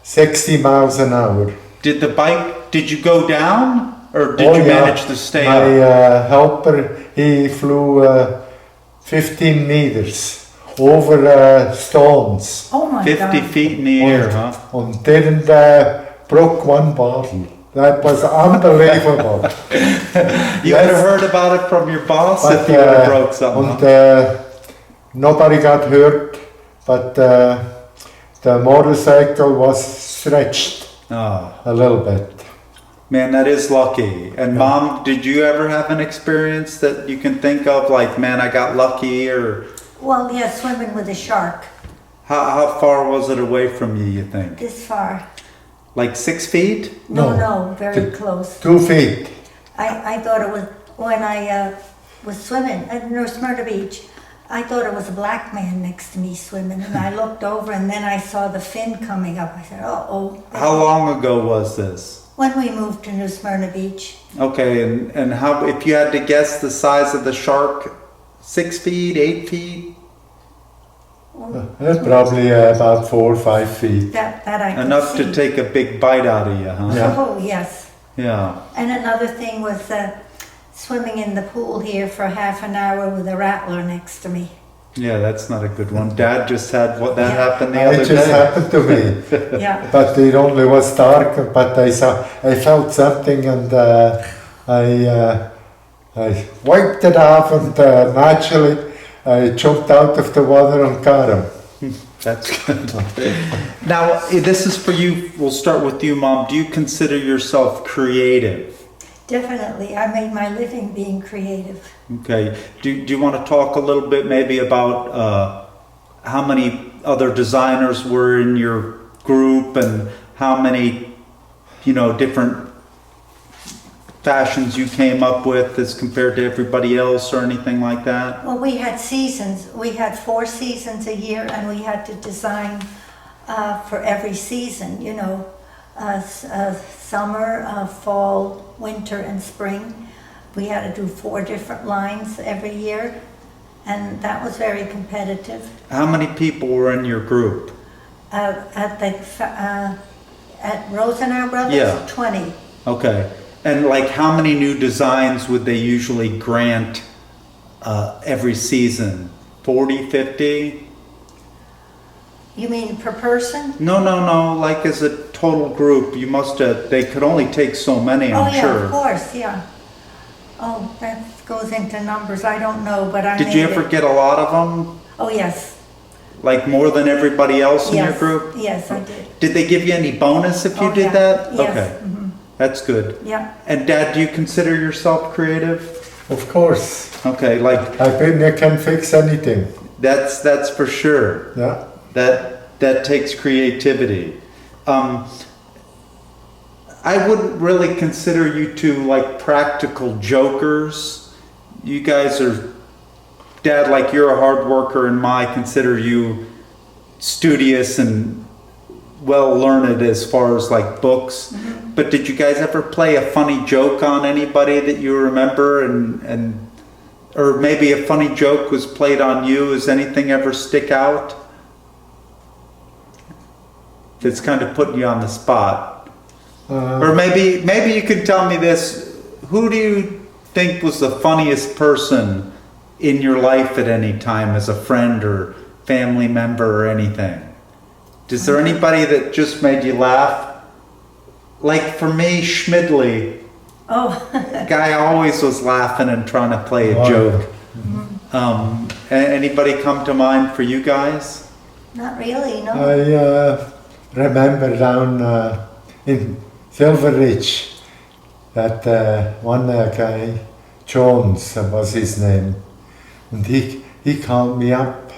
60 miles an hour. Did you go down or did you manage to stay My up? helper, he flew 15 meters over stones Oh my 50 God. feet in the air, huh? and didn't broke one bottle. That was unbelievable. You would have heard about it from your boss if you would have broke something. And nobody got hurt, but the motorcycle was stretched Oh, a little bit. man, that is lucky. And Mom, did you ever have an experience that you can think of like, man, I got lucky, or Well, yeah, swimming with a shark how far was it away from you think? this far. Like 6 feet? No, very close. 2 feet. I thought it was, when I was swimming at North Myrtle Beach, I thought it was a black man next to me swimming, and I looked over and then I saw the fin coming up. I said, uh-oh. How long ago was this? When we moved to New Smyrna Beach. Okay, and how, if you had to guess the size of the shark, 6 feet, 8 feet? Probably about 4 or 5 feet. That I could Enough see. to take a big bite out of you, huh? Yeah. Oh, yes. Yeah. And another thing was swimming in the pool here for half an hour with a rattler next to me. Yeah, that's not a good one. Dad just had what that Yeah. happened the other It just day. happened to me. Yeah. But it only was dark, but I felt something, and I wiped it off, and naturally I jumped out of the water and got him. That's good. Now, this is for you. We'll start with you, Mom. Do you consider yourself creative? Definitely. I made my living being creative. Okay. Do you want to talk a little bit maybe about how many other designers were in your group and how many, different fashions you came up with as compared to everybody else or anything like that? Well, we had seasons. We had 4 seasons a year, and we had to design for every season, summer, fall, winter, and spring. We had to do 4 different lines every year, and that was very competitive. How many people were in your group? At Rosenau Brothers, Yeah. 20. Okay. And like how many new designs would they usually grant every season? 40, 50? You mean per person? No. Like as a total group, you must have, they could only take so many, I'm yeah, sure. of course, yeah. Oh, that goes into numbers. I don't know, but I Did you made ever it. get a lot of them? Oh, yes. Like more than everybody else in your Yes. group? Yes, I did. Did they give you any bonus if you Oh, did yeah. that? Yes. Okay. Mhm. That's good. Yeah. And Dad, do you consider yourself creative? Of course. Okay, like I think you can fix anything. that's for sure. Yeah. That takes creativity. I wouldn't really consider you two like practical jokers. You guys are, Dad, like you're a hard worker, and I consider you studious and well learned as far as like books. Mm-hmm. But did you guys ever play a funny joke on anybody that you remember, and or maybe a funny joke was played on you? Does anything ever stick out? that's kind of putting you on the spot? Uh, Or maybe you could tell me this. Who do you think was the funniest person in your life at any time as a friend or family member or anything? Is there anybody that just made you laugh? Like for me, Schmidley, Oh, guy always was laughing and trying to play a Oh, joke. Anybody come to mind for you guys? not really, no. I remember down in Silver Ridge that one guy, Jones was his name, and he called me up.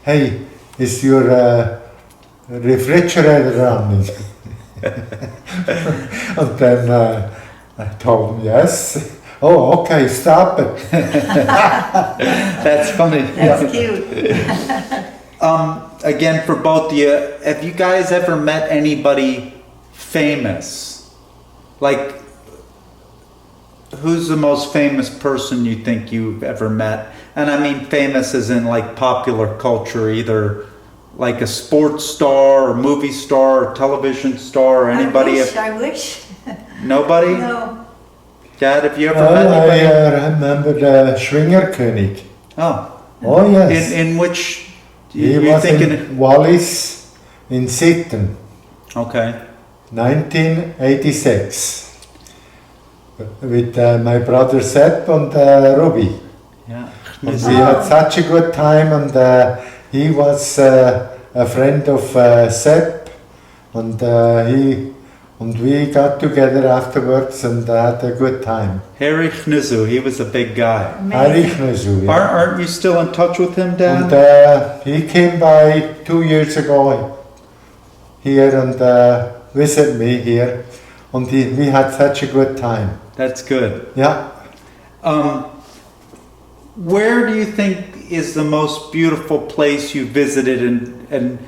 Hey, is your refrigerator running? And then I told him yes. Oh, okay, stop it. That's funny. That's cute. Again, for both of you, have you guys ever met anybody famous? Like, who's the most famous person you think you've ever met? And I mean famous as in like popular culture, either like a sports star or movie star or television star or anybody. I wish. Nobody? No. Dad, have you ever met Well, anybody? I remember the Schwingerkönig. Oh, Oh yes. in which He you're was thinking? in Wallis in Sitten, Okay. 1986, with my brother Sepp and Ruby. Yeah. And we had such a good time, and he was a friend of Sepp, and we got together afterwards and had a good time. Harry Knuzu, he was a big guy. Harry Amazing. Knuzu, yeah. Aren't you still in touch with him, Dad? And he came by 2 years ago here and visited me here, and we had such a good time. That's good. Yeah. Where do you think is the most beautiful place you visited? And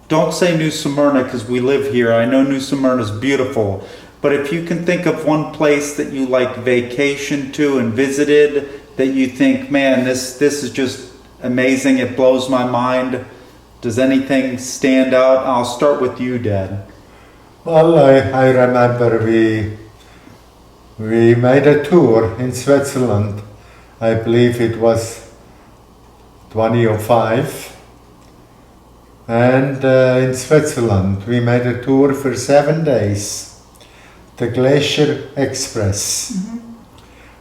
don't say New Smyrna because we live here. I know New Smyrna is beautiful. But if you can think of one place that you like vacation to and visited that you think, man, this is just amazing. It blows my mind. Does anything stand out? I'll start with you, Dad. Well, I remember we made a tour in Switzerland. I believe it was 2005. And in Switzerland, we made a tour for 7 days, the Glacier Express.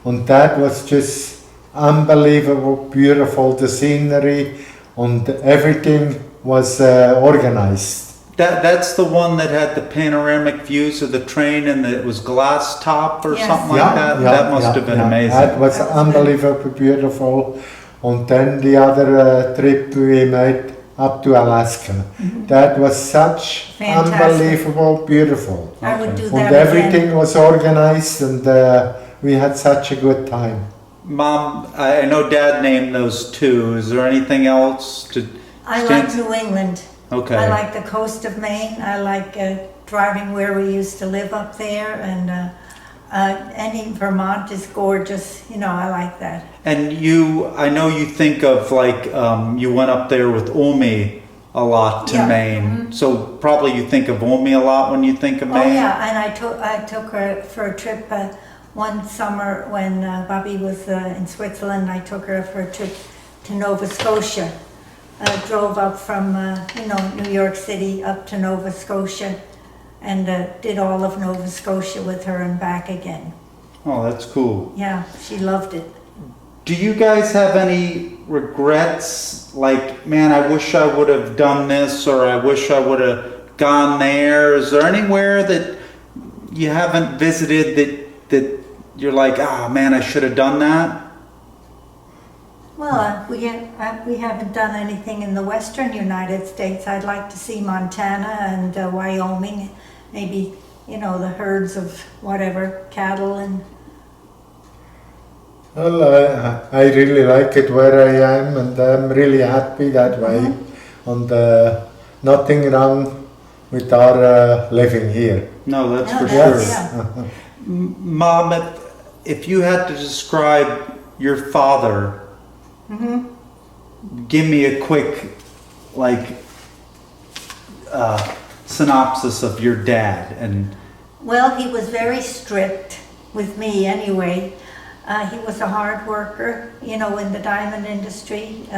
And that was just unbelievable, beautiful, the scenery and everything was organized. That's the one that had the panoramic views of the train and it was glass top or Yes. something like that? That must have been amazing. That was unbelievably beautiful. And then the other trip we made up to Alaska. That was such Fantastic. unbelievable, beautiful. I would do And that everything again. was organized and we had such a good time. Mom, I know Dad named those two. Is there anything else to I stand- like New England. Okay. I like the coast of Maine. I like driving where we used to live up there, and in Vermont is gorgeous. You know, I like that. And I know you think of like, you went up there with Omi a lot to Yeah. Maine. So probably you think of Omi a lot when you think of Oh Maine? yeah, and I took her for a trip one summer when Bobby was in Switzerland. I took her for a trip to Nova Scotia. Drove up from New York City up to Nova Scotia, and did all of Nova Scotia with her and back again. Oh, that's cool. Yeah, she loved it. Do you guys have any regrets? Like, man, I wish I would have done this, or I wish I would have gone there. Is there anywhere that you haven't visited that you're like, ah, man, I should have done that? Well, we haven't done anything in the western United States. I'd like to see Montana and Wyoming, maybe, the herds of whatever, cattle and... Well, I really like it where I am and I'm really happy that way. And nothing wrong with our living here. No, that's No, for that's- sure. yeah. Mom, if you had to describe your father, give me a quick, synopsis of your dad and Well, he was very strict with me anyway. He was a hard worker, you know, in the diamond industry.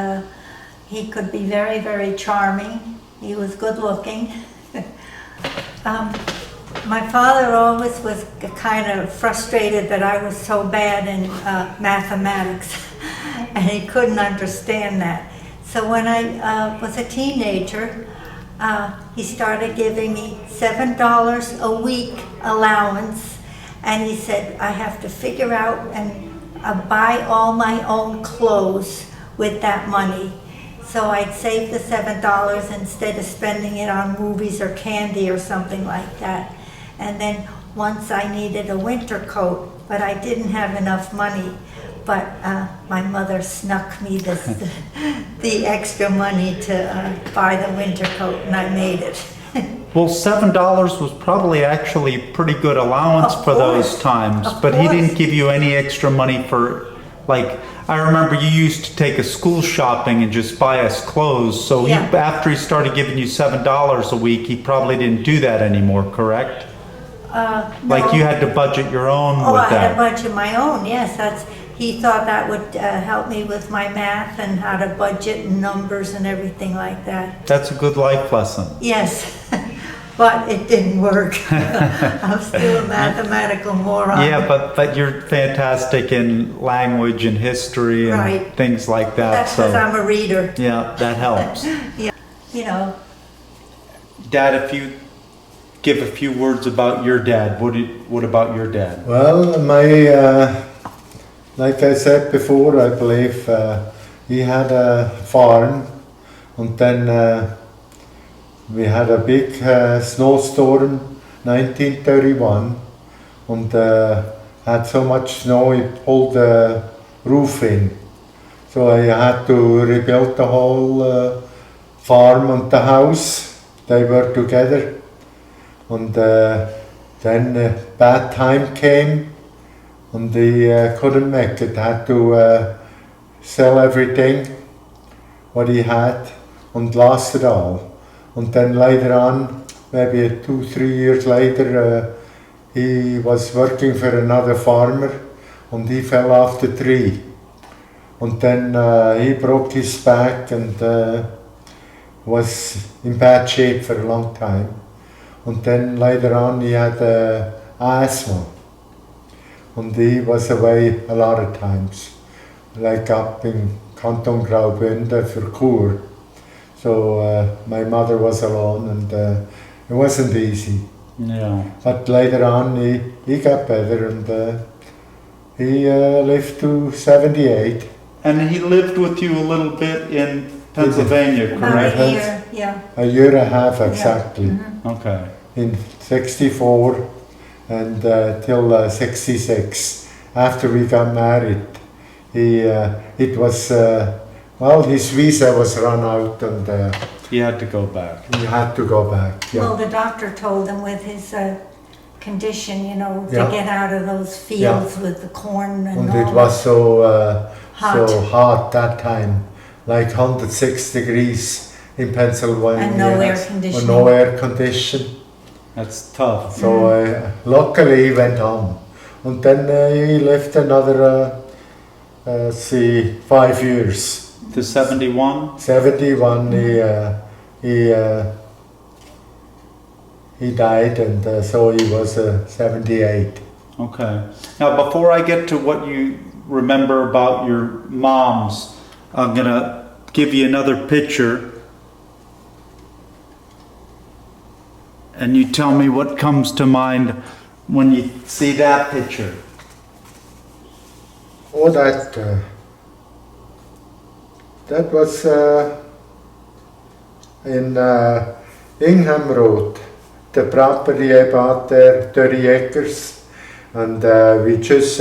He could be very, very charming. He was good looking. My father always was kind of frustrated that I was so bad in mathematics, and he couldn't understand that. So when I was a teenager, he started giving me $7 a week allowance, and he said I have to figure out and buy all my own clothes with that money. So I'd save the $7 instead of spending it on movies or candy or something like that. And then once I needed a winter coat, but I didn't have enough money. But my mother snuck me the extra money to buy the winter coat, and I made it. well, $7 was probably actually pretty good allowance Of for those course. times, Of but he course. didn't give you any extra money for, like, I remember you used to take us school shopping and just buy us clothes, so Yeah. after he started giving you $7 a week, he probably didn't do that anymore, correct? Like No. you had to budget your own Oh, with I had a that. bunch of my own, yes. He thought that would help me with my math and how to budget and numbers and everything like that. That's a good life lesson. Yes, but it didn't work. I'm still a mathematical moron. Yeah, but you're fantastic in language and history and Right. things like that. That's because So I'm a reader. yeah, that helps. You know, Dad, if you give a few words about your dad, what about your dad? Well, like I said before, I believe he had a farm, and then we had a big snowstorm, 1931, and had so much snow it pulled the roof in. So I had to rebuild the whole farm and the house. They were together, and then a bad time came. And they couldn't make it, had to sell everything what he had and lost it all. And then later on, maybe 2-3 years later, he was working for another farmer and he fell off the tree. And then he broke his back and was in bad shape for a long time. And then later on he had asthma. And he was away a lot of times, like up in Canton Graubünden for Chur. So my mother was alone, and it wasn't easy. Yeah. But later on he got better, and he lived to 78. And he lived with you a little bit in Pennsylvania, about correct? a year, yeah. A year and a half exactly, Okay. in 64 and till 66. After we got married, it was, well, his visa was run out, and He had to go back. he had to go back. Well, Yeah. the doctor told him with his condition, you know, Yeah. to get out of those fields with the corn and And all it was so Hot. so hot that time, like 106 degrees in Pennsylvania. And no air And conditioning. no air condition. That's tough. So luckily he went home, and then he lived another, 5 years. To 71? 71 he died, and so he was 78. Okay. Now, before I get to what you remember about your moms, I'm going to give you another picture. And you tell me what comes to mind when you see that picture. Oh, that was in Ingham Road, the property I bought there, 30 acres, and we just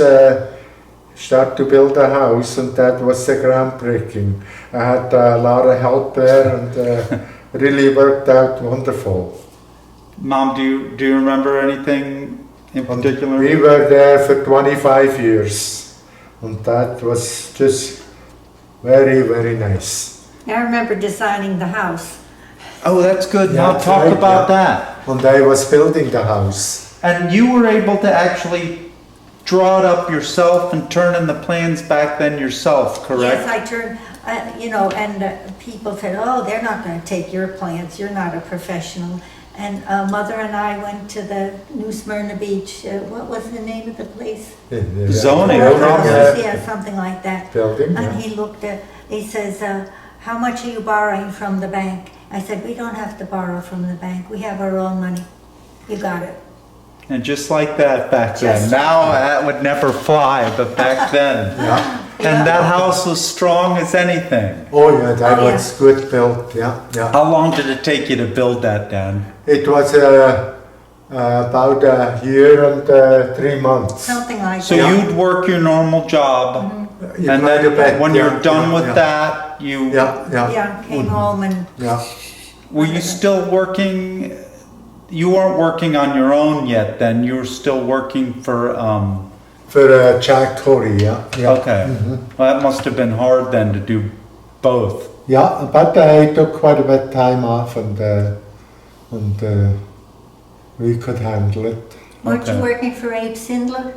start to build a house, and that was the groundbreaking. I had a lot of help there, and really worked out wonderful. Mom, do you remember anything in And particular? we were there for 25 years, and that was just very, very nice. I remember designing the house. Oh, that's good. Yeah, Now talk right, about yeah. that. And I was building the house. And you were able to actually draw it up yourself and turn in the plans back then yourself, correct? Yes, I turned, and people said, oh, they're not gonna take your plans, you're not a professional. And Mother and I went to the New Smyrna Beach, what was the name of the place? Zoning. Yeah, something like that. Building, yeah. And he looked at, he says, how much are you borrowing from the bank? I said, we don't have to borrow from the bank, we have our own money. You got it. And just like that back then. Just- Now that would never fly, but back then. Yeah. And that house was strong as anything. Oh yeah, that Oh, yeah. was good built. Yeah, yeah. How long did it take you to build that, Dan? It was about a year and 3 months. Something like So that. you'd work your normal job, You and might have then bet, when yeah, you're done yeah, with yeah. that, you Yeah, yeah, Yeah, came home and, yeah. were you still working? You weren't working on your own yet. Then you were still working for. For Jack Corey, yeah, yeah. Okay, well, that must have been hard then to do both. Yeah, but I took quite a bit of time off and we could handle it. weren't you Okay. working for Abe Sindler?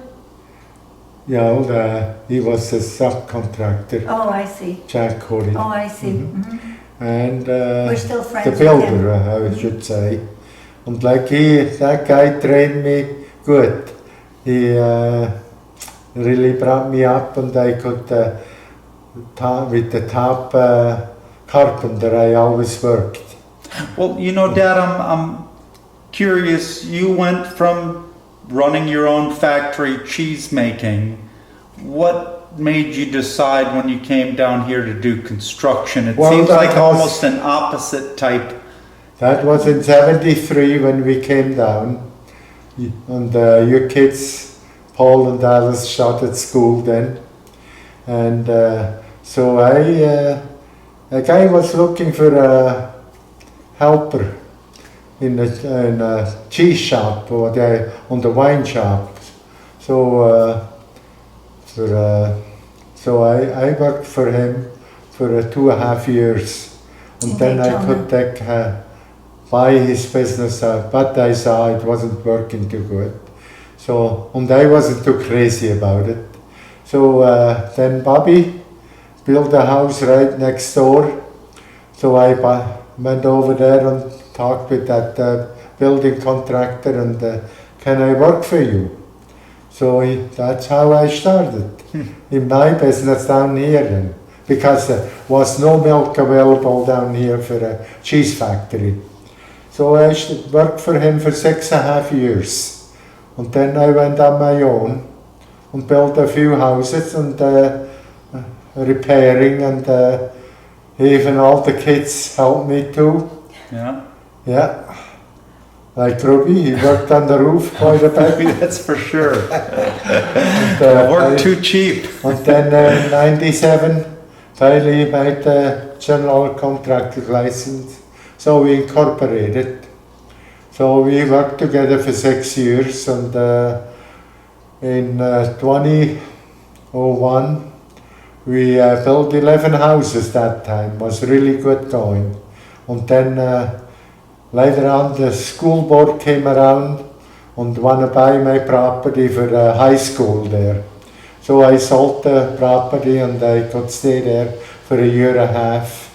Yeah, he was a subcontractor, Oh, I see. Jack Corey. Oh, I see. Mhm. And We're still friends the with builder, him. I should say. And like that guy trained me good. He really brought me up, and I could, with the top carpenter, I always worked. Well, you know, Dad, I'm curious. You went from running your own factory, cheese making. What made you decide when you came down here to do construction? It Well, seems that like was- almost an opposite type. That was in '73 when we came down, and your kids, Paul and Alice, started school then, and so a guy was looking for a helper in a cheese shop or on the wine shop, so I worked for him for 2.5 years, and then I could take. Buy his business, but I saw it wasn't working too good. So, and I wasn't too crazy about it. So then Bobby built a house right next door. So I went over there and talked with that building contractor and can I work for you? So that's how I started in my business down here then. Because there was no milk available down here for a cheese factory. So I worked for him for 6.5 years. And then I went on my own and built a few houses and repairing, and even all the kids helped me too. Yeah, Yeah. Like Ruby, he worked on the roof quite a bit. that's for sure. And, Work too cheap. and then in '97, finally made the general contractor license. So we incorporated. So we worked together for 6 years, and in 2001 we built 11 houses that time. Was really good going. And then later on the school board came around and wanted to buy my property for the high school there. So I sold the property and I could stay there for 1.5 years.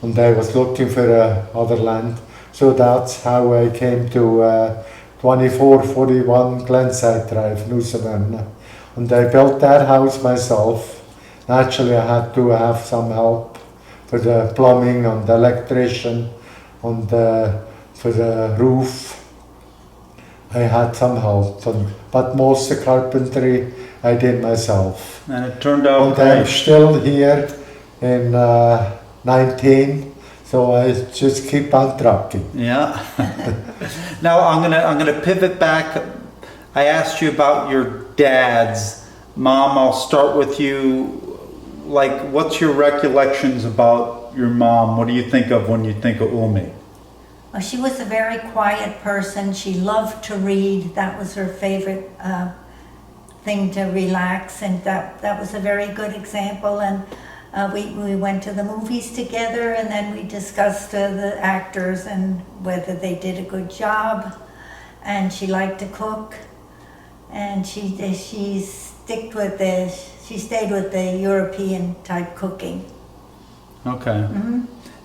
And I was looking for other land. So that's how I came to 2441 Glenside Drive, New Smyrna. And I built that house myself. Naturally, I had to have some help for the plumbing and the electrician and for the roof. I had some help, but most of the carpentry I did myself. And it turned out And I'm great. still here in 19, so I just keep on trucking. Yeah. Now I'm gonna pivot back. I asked you about your dad's. Mom, I'll start with you. Like, what's your recollections about your mom? What do you think of when you think of Umi? Well, she was a very quiet person. She loved to read. That was her favorite thing to relax, and that was a very good example. And We went to the movies together, and then we discussed the actors and whether they did a good job. And she liked to cook, and she stayed with the European type cooking. Okay.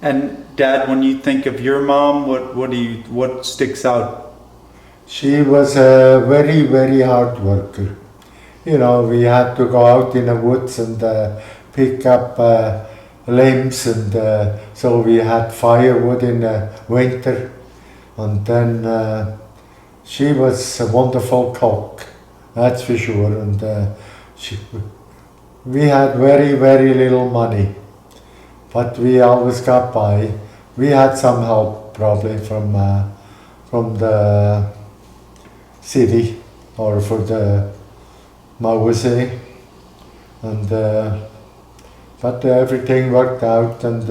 And Dad, when you think of your mom, what sticks out? She was a very, very hard worker. You know, we had to go out in the woods and pick up limbs, and so we had firewood in the winter. And then she was a wonderful cook, that's for sure. And we had very, very little money, but we always got by. We had some help probably from the city or for the Mauese, and but everything worked out. And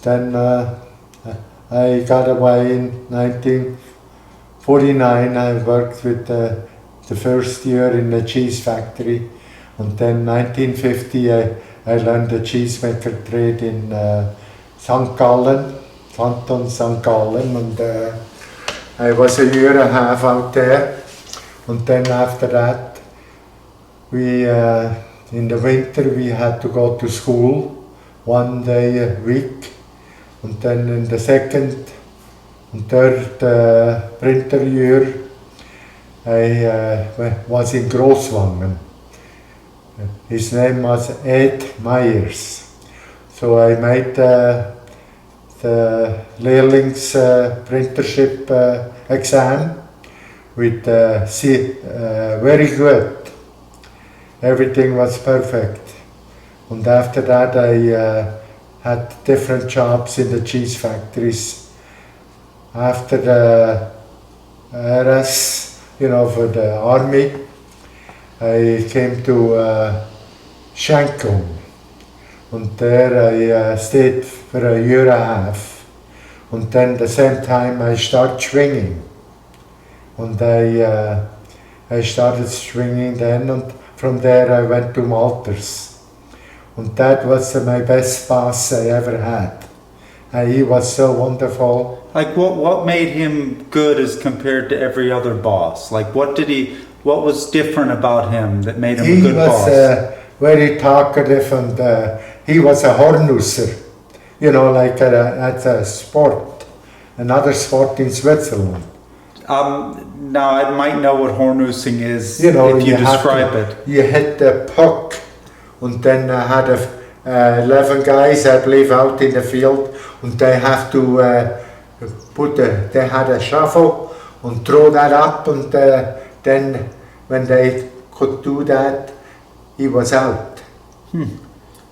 then I got away in 1949. I worked with the first year in the cheese factory, and then 1950 I learned the cheesemaker trade in St. Gallen, Canton St. Gallen, and I was a year and a half out there. And then after that, we in the winter we had to go to school 1 day a week, and then in the second and third winter year I was in Grosswangen. His name was Ed Myers. So I made the Lehrlings printership exam with very good. Everything was perfect. And after that I had different jobs in the cheese factories. After the RS, you know, for the army, I came to Schenken, and there I stayed for a year and a half. And then the same time I started swinging, and I started swinging then, and from there I went to Malters, and that was my best boss I ever had. He was so wonderful. Like what made him good as compared to every other boss? Like what was different about him that made him a good boss? He was very talkative, and he was a Hornusser, you know, like that's a sport, another sport in Switzerland. Now I might know what hornusing is, You know, if you describe it. You hit the puck, and then I had 11 guys, I believe, out in the field, and they have to they had a shovel and throw that up, and then when they could do that, he was out.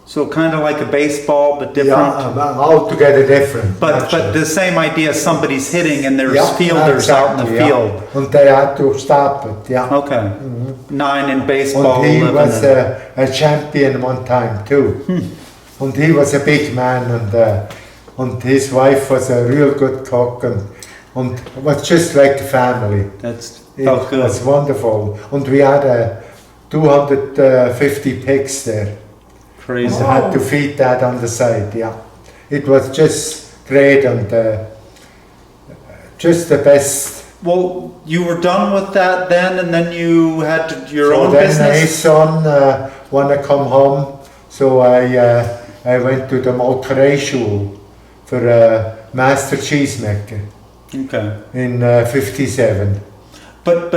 So kind of like a baseball, but different. Yeah, altogether different. But the same idea, somebody's hitting and there's fielders out in the field. And they had to stop it, yeah. Okay. 9 in baseball. And he 11 was a champion one time too. And he was a big man, and his wife was a real good cook, and it was just like a family. It It was wonderful. And we had 250 pigs there. Crazy. And I had to feed that on the side, yeah. It was just great, and just the best. Well, you were done with that then, and then you had your own then business? his son wanted to come home, so I went to the Molkerei for a master cheesemaker Okay. in 57. But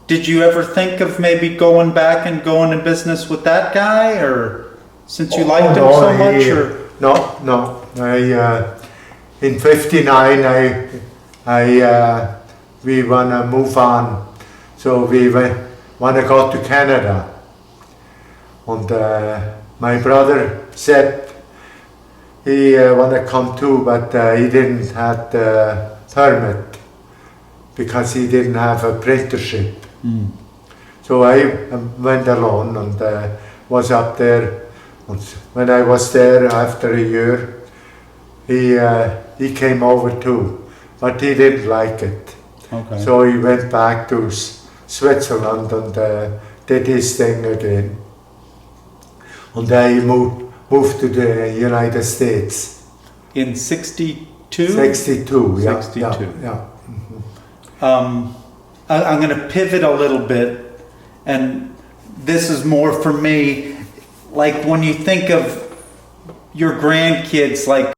did you ever think of maybe going back and going in business with that guy, or since you liked him so much? Or? No. In 59, we want to move on, so we want to go to Canada. And my brother Sepp, he want to come too, but he didn't have the permit because he didn't have a printership. So I went alone and was up there. And when I was there after a year, he came over too, but he didn't like it. Okay. So he went back to Switzerland and did his thing again. and I moved to the United States. In 62? 62, yeah. 62. Yeah. I'm going to pivot a little bit, and this is more for me. Like when you think of your grandkids, like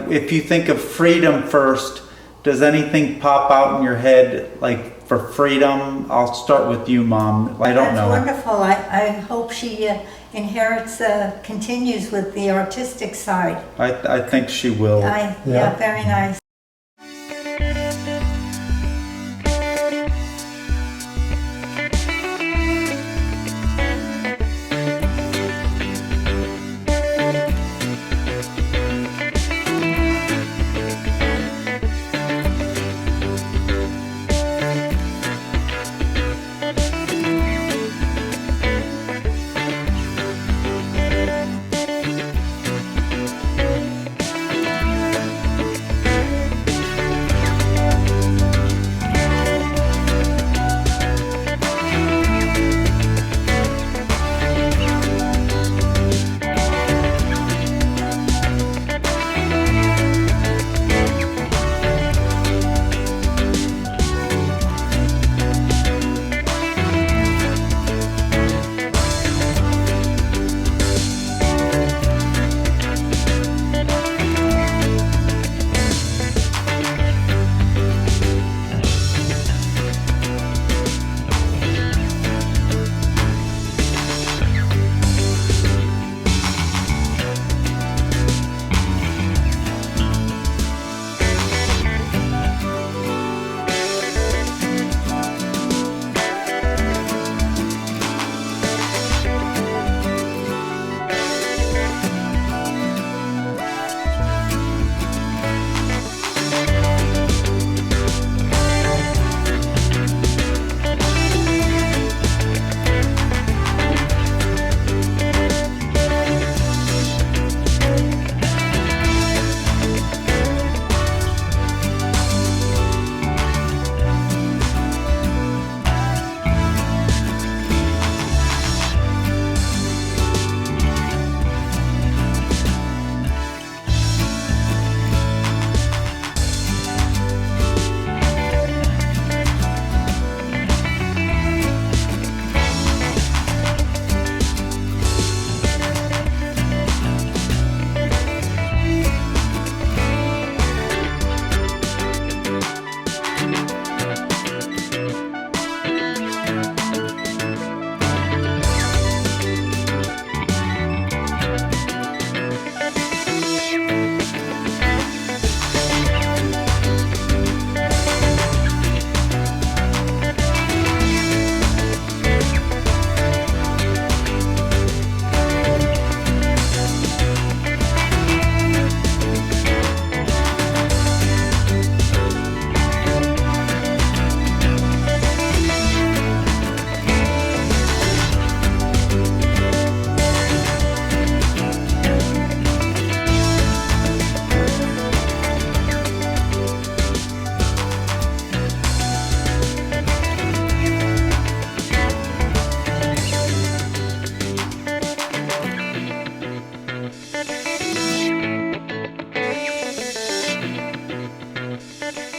if you think of freedom first, does anything pop out in your head like for freedom? I'll start with you, Mom. I don't know. That's wonderful. I hope she inherits, continues with the artistic side. I think she will. Yeah, very nice.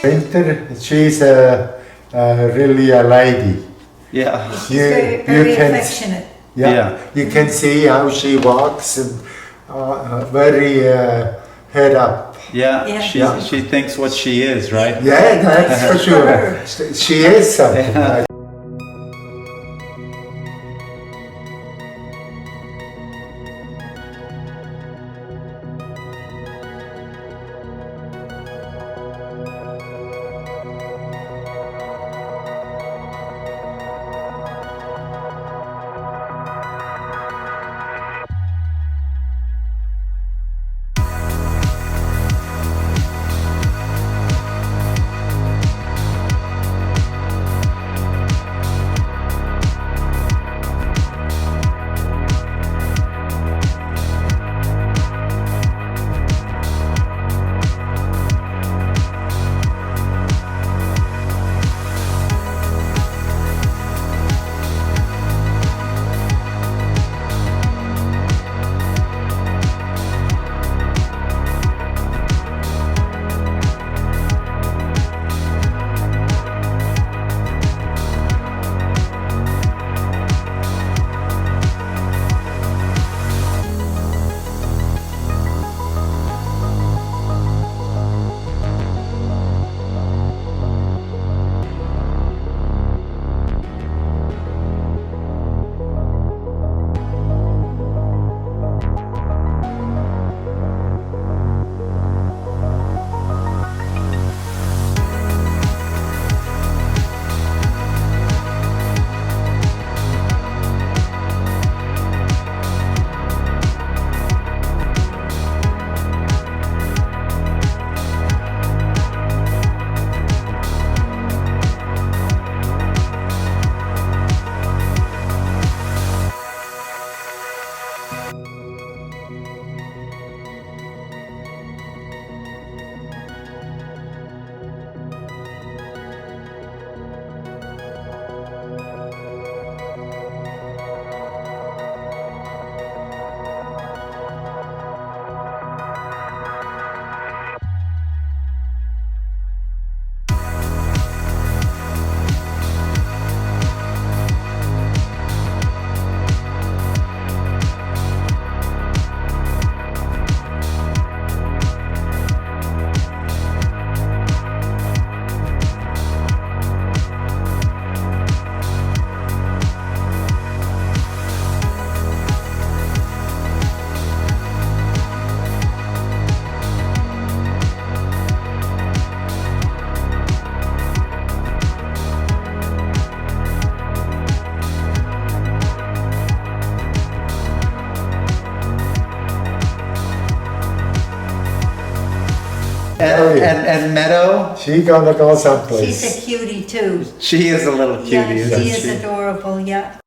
Winter, she's really a lady. Yeah. She's very affectionate. Yeah. You can see how she walks and very head up. Yeah. Yeah. She thinks what she is, right? Yeah, that's for Good for sure. She is something. Yeah. And Meadow, She gonna go someplace. She's a cutie too. she is a little cutie, Yeah, isn't she she? is adorable, yeah.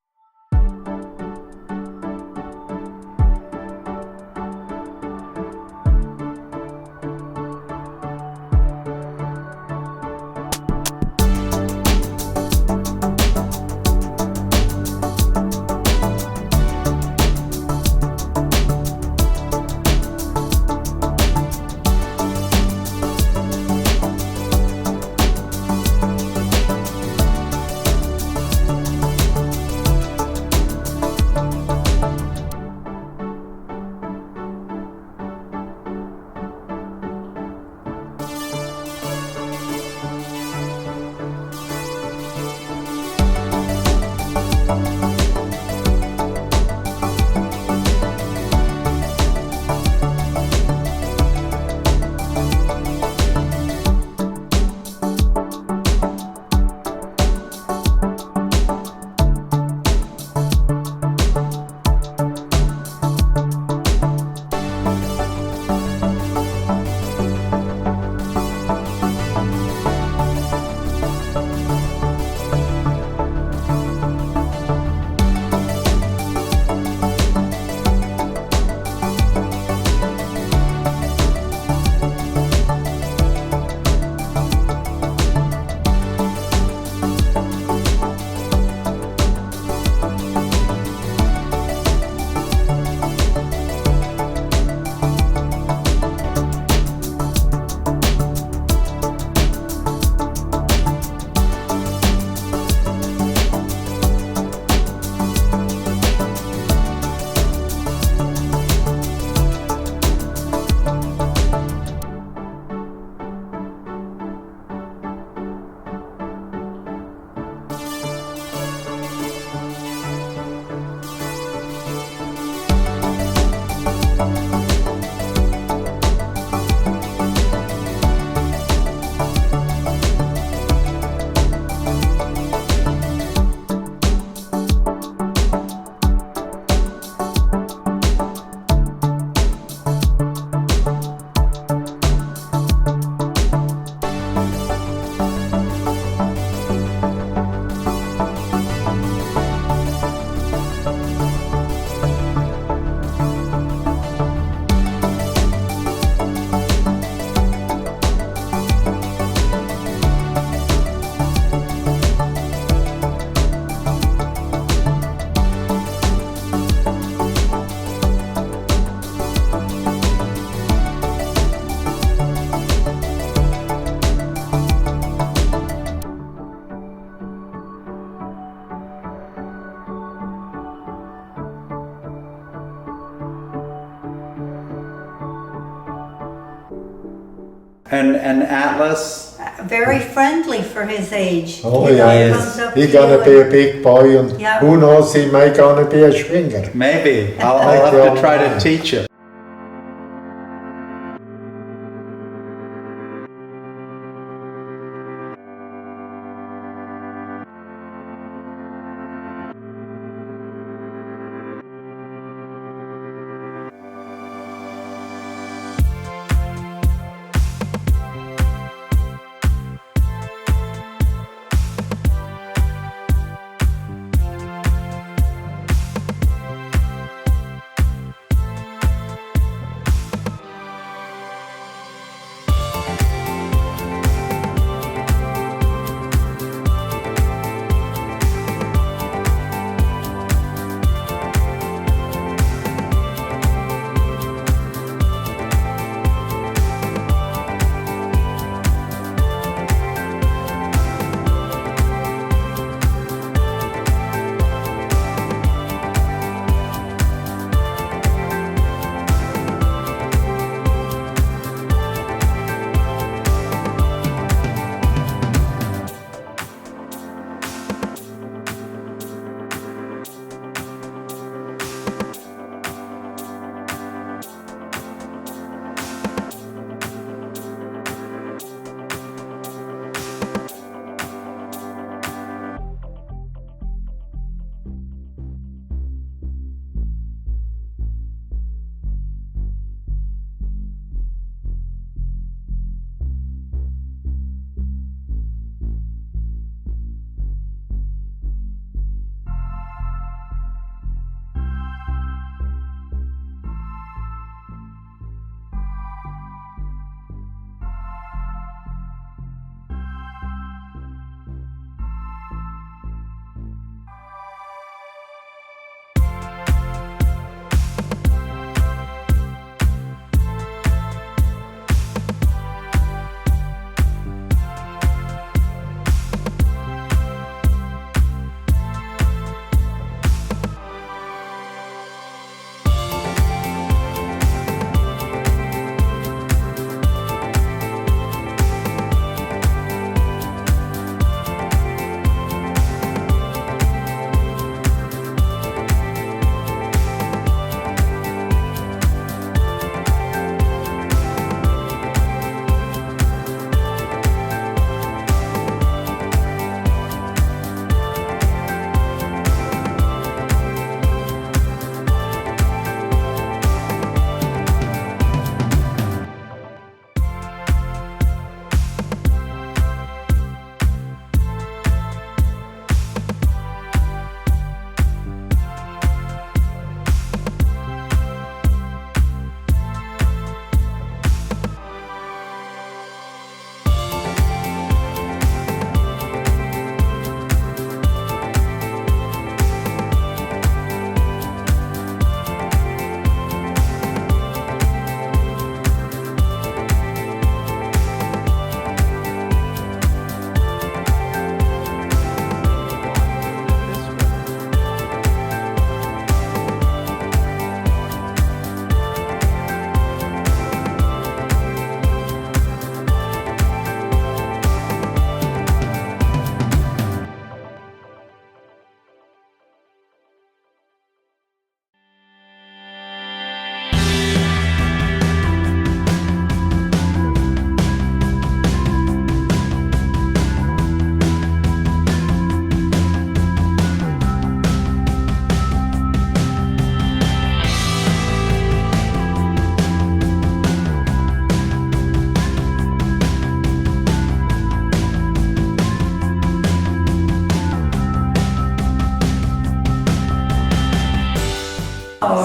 And Atlas? Very friendly for his age. Oh You know, yeah, he comes up he's to you gonna be a and- big boy, and Yeah. who knows, he might gonna be a swinger. Maybe. I'll Like have your to try to man. teach him.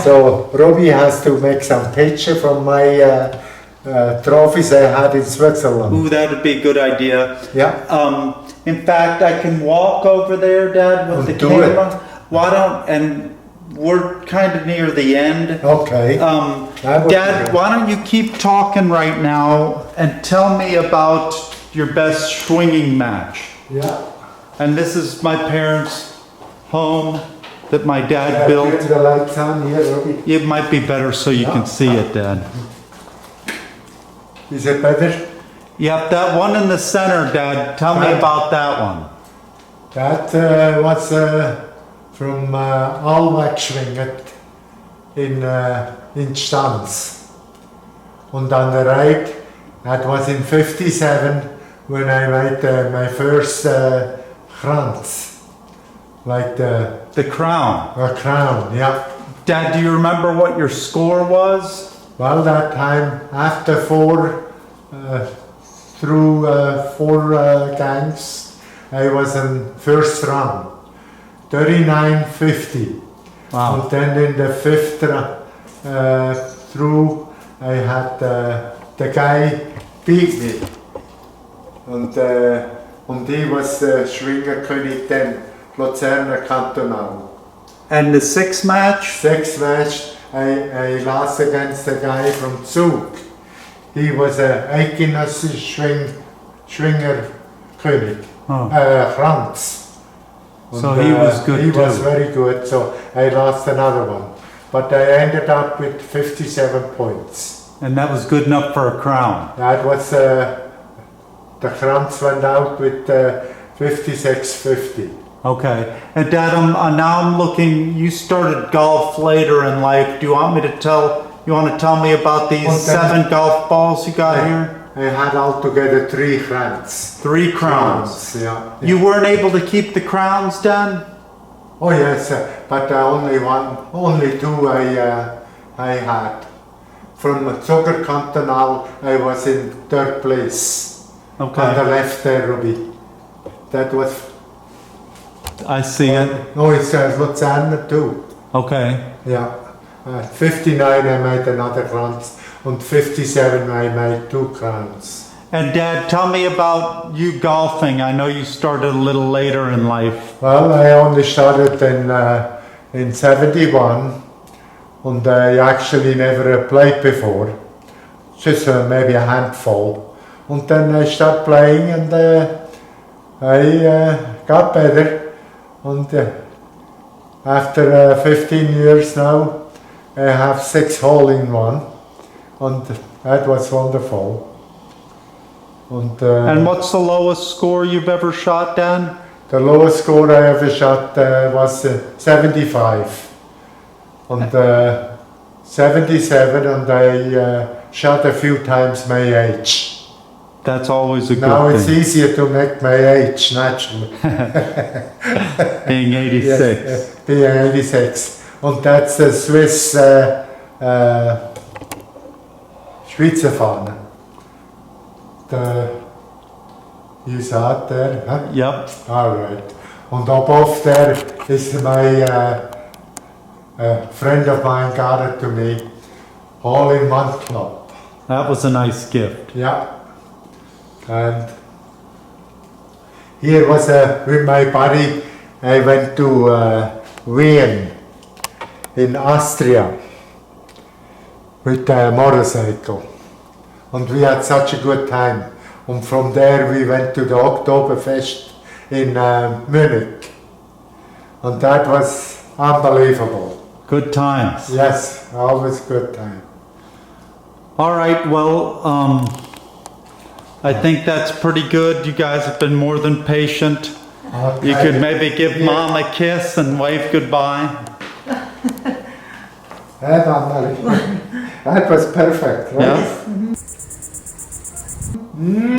So Robbie has to make some picture from my trophies I had in Switzerland. Ooh, that would be a good idea. Yeah. In fact, I can walk over there, Dad, with the Do camera. it. Why don't, and we're kind of near the end. Okay. That would be Dad, good. why don't you keep talking right now and tell me about your best swinging match? Yeah. And this is my parents' home that my dad Turn built. the lights on here, Robbie. It might be better so you can see it, Dad. Is it better? Yep, that one in the center, Dad. Tell me about that one. That was from Alwachschwinget in Stans. And on the right, that was in 57 when I made my first krans. Like The crown. a crown, yeah. Dad, do you remember what your score was? Well, that time, after four gangs, I was in first round, 39.50. Wow. And then in the fifth through, I had the guy beat me. And he was Schwingerkönig then, Luzerner Kantonal. And the sixth match? Sixth match, I lost against the guy from Zug. He was a eidgenössischer Schwingerkönig, Franz. So he was good He too. was very good, so I lost another one. But I ended up with 57 points. And that was good enough for a crown. That was, the Franz went out with 56.50. Okay. And Dad, now I'm looking, you started golf later in life. Do you want to tell me about these Well, then- 7 golf balls you got here? I had altogether 3 crowns. 3 crowns. Yeah. You weren't able to keep the crowns, Dad? Oh yes, but only 2 I had. From Zucker Cantonal, I was in 3rd place. Okay. On the left there, Ruby. That was. I see it. No, it's Luzern too. Okay. Yeah. 59 I made another crowns, and 57 I made 2 crowns. And Dad, tell me about you golfing. I know you started a little later in life. Well, I only started in 71, and I actually never played before, just maybe a handful. And then I started playing, and I got better. And after 15 years now, I have 6 hole-in-one, and that was wonderful. And what's the lowest score you've ever shot, Dad? The lowest score I ever shot was 75. And 77, and I shot a few times my age. That's always a good Now it's thing. easier to make my age naturally. Being 86. Yes, being 86. And that's the Swiss Schweizer Fahne. You saw it there, huh? Yep. All right. And above there is my a friend of mine got it to me, all-in-one club. That was a nice gift. Yeah. And here was with my buddy, I went to Wien in Austria with a motorcycle. And we had such a good time. And from there we went to the Oktoberfest in Munich. And that was unbelievable. Good times. Yes, always good time. All right, well, I think that's pretty good. You guys have been more than patient. Okay. You could maybe give Mom a kiss and wave goodbye. That was perfect, right? Yeah?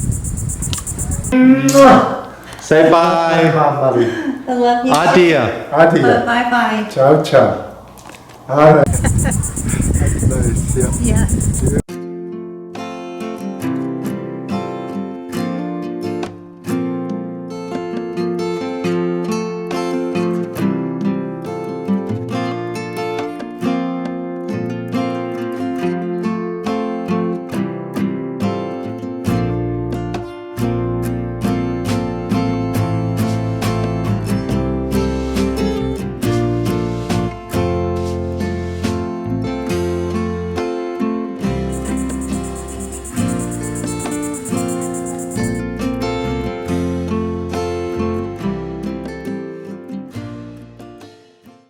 Say bye. Anne-Marie. I love you. Adia. Adieu. Bye-bye. Ciao, ciao. All right. That's nice, yeah. Yeah.